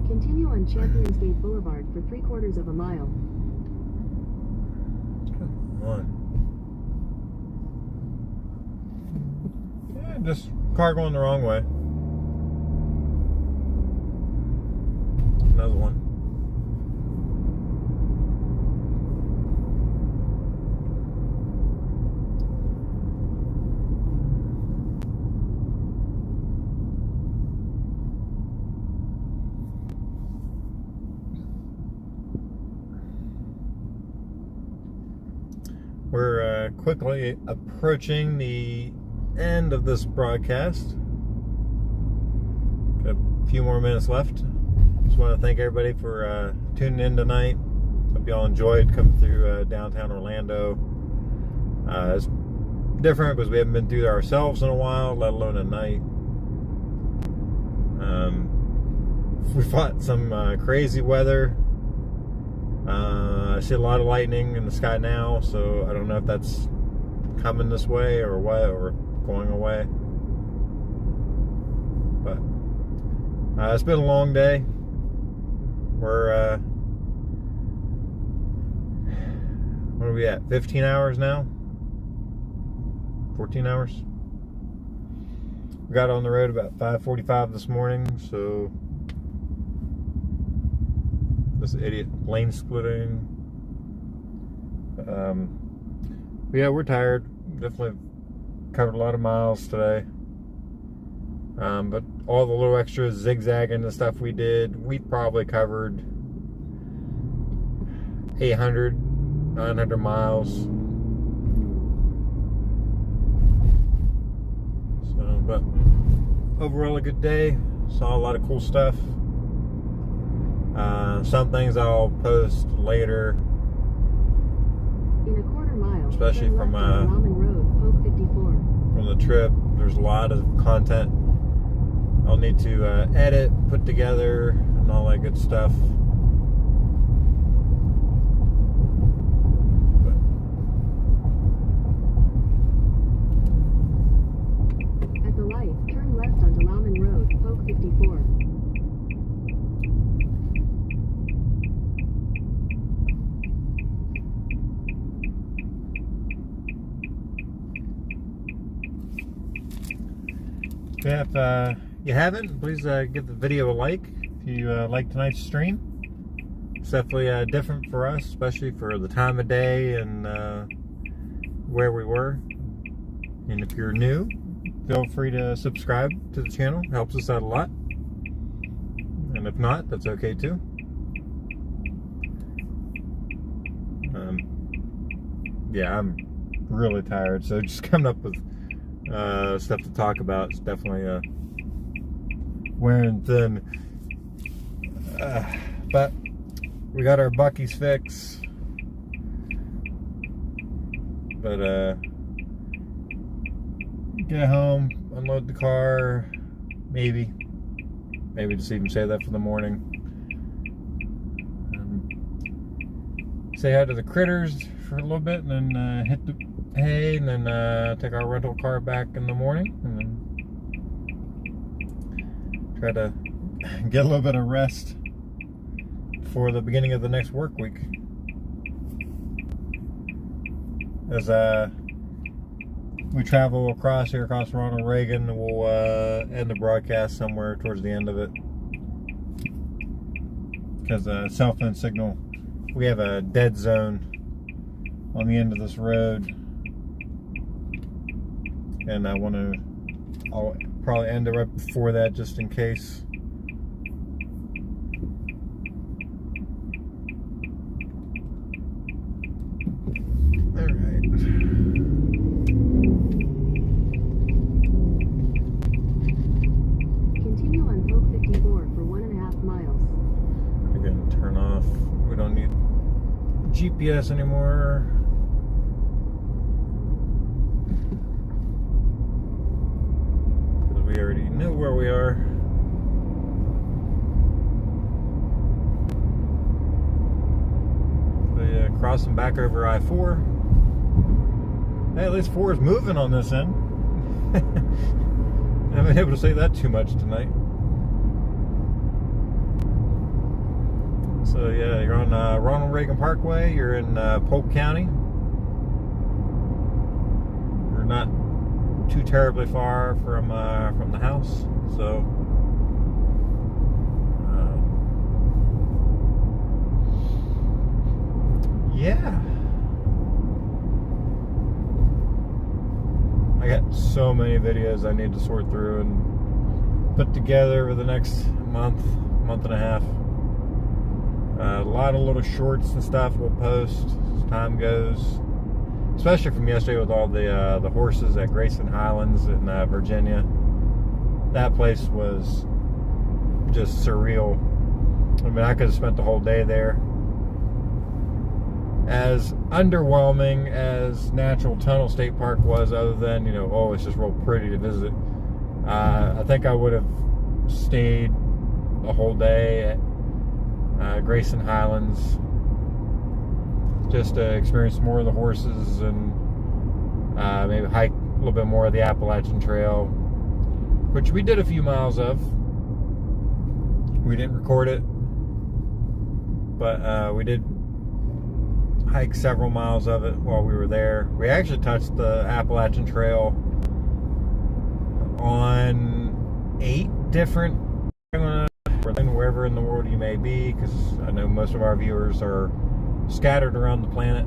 Continue on Champions Gate Boulevard for 3/4 of a mile. Come on. Yeah, just car going the wrong way. Another one. We're quickly approaching the end of this broadcast. Got a few more minutes left. Just want to thank everybody for tuning in tonight. Hope y'all enjoyed coming through downtown Orlando. It's different because we haven't been through there ourselves in a while, let alone at night. We fought some crazy weather. I see a lot of lightning in the sky now, so I don't know if that's coming this way or what, or going away. But it's been a long day. We're what are we at? 15 hours now? 14 hours? We got on the road about 5:45 this morning, so this idiot lane splitting. But yeah, we're tired. Definitely covered a lot of miles today. But all the little extra zigzagging and stuff we did, we probably covered 800, 900 miles. So, but overall a good day. Saw a lot of cool stuff. Some things I'll post later, In a quarter mile, especially turn from left on Ramen Road, Polk 54. from the trip. There's a lot of content I'll need to edit, put together, and all that good stuff. At the light, turn left onto Ramen Road, Polk 54. If you haven't, please give the video a like if you like tonight's stream. It's definitely different for us, especially for the time of day and where we were. And if you're new, feel free to subscribe to the channel. It helps us out a lot. And if not, that's okay too. Yeah, I'm really tired, so just coming up with stuff to talk about is definitely wearing thin. But we got our Buc-ee's fix. But get home, unload the car, maybe just even save that for the morning. Say hi to the critters for a little bit, and then hit the hay, and then take our rental car back in the morning, and then try to get a little bit of rest for the beginning of the next work week. As we travel across Ronald Reagan, we'll end the broadcast somewhere towards the end of it, because cell phone signal, we have a dead zone on the end of this road, and I'll probably end it right before that, just in case. Continue on Oak 54 for 1.5 miles. Again, turn off. We don't need GPS anymore. Because we already know where we are. So yeah, crossing back over I-4. Hey, at least 4 is moving on this end. I haven't been able to say that too much tonight. So yeah, you're on Ronald Reagan Parkway. You're in Polk County. You're not too terribly far from the house. So yeah. I got so many videos I need to sort through and put together over the next month and a half. A lot of little shorts and stuff we'll post as time goes, especially from yesterday with all the horses at Grayson Highlands in Virginia. That place was just surreal. I mean, I could have spent the whole day there. As underwhelming as Natural Tunnel State Park was, other than, oh, it's just real pretty to visit, I think I would have stayed the whole day at Grayson Highlands just to experience more of the horses and maybe hike a little bit more of the Appalachian Trail, which we did a few miles of. We didn't record it, but we did hike several miles of it while we were there. We actually touched the Appalachian Trail on 8 different, wherever in the world you may be, because I know most of our viewers are scattered around the planet,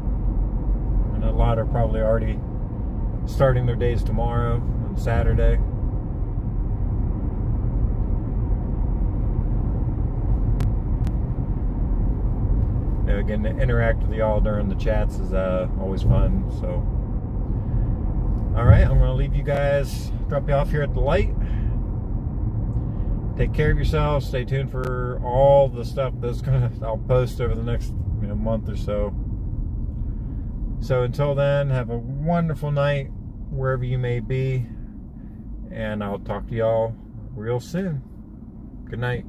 and a lot are probably already starting their days tomorrow on Saturday. Again, to interact with y'all during the chats is always fun. So, all right, I'm going to leave you guys, drop you off here at the light. Take care of yourselves. Stay tuned for all the stuff I'll post over the next month or so. So until then, have a wonderful night wherever you may be, and I'll talk to y'all real soon. Good night.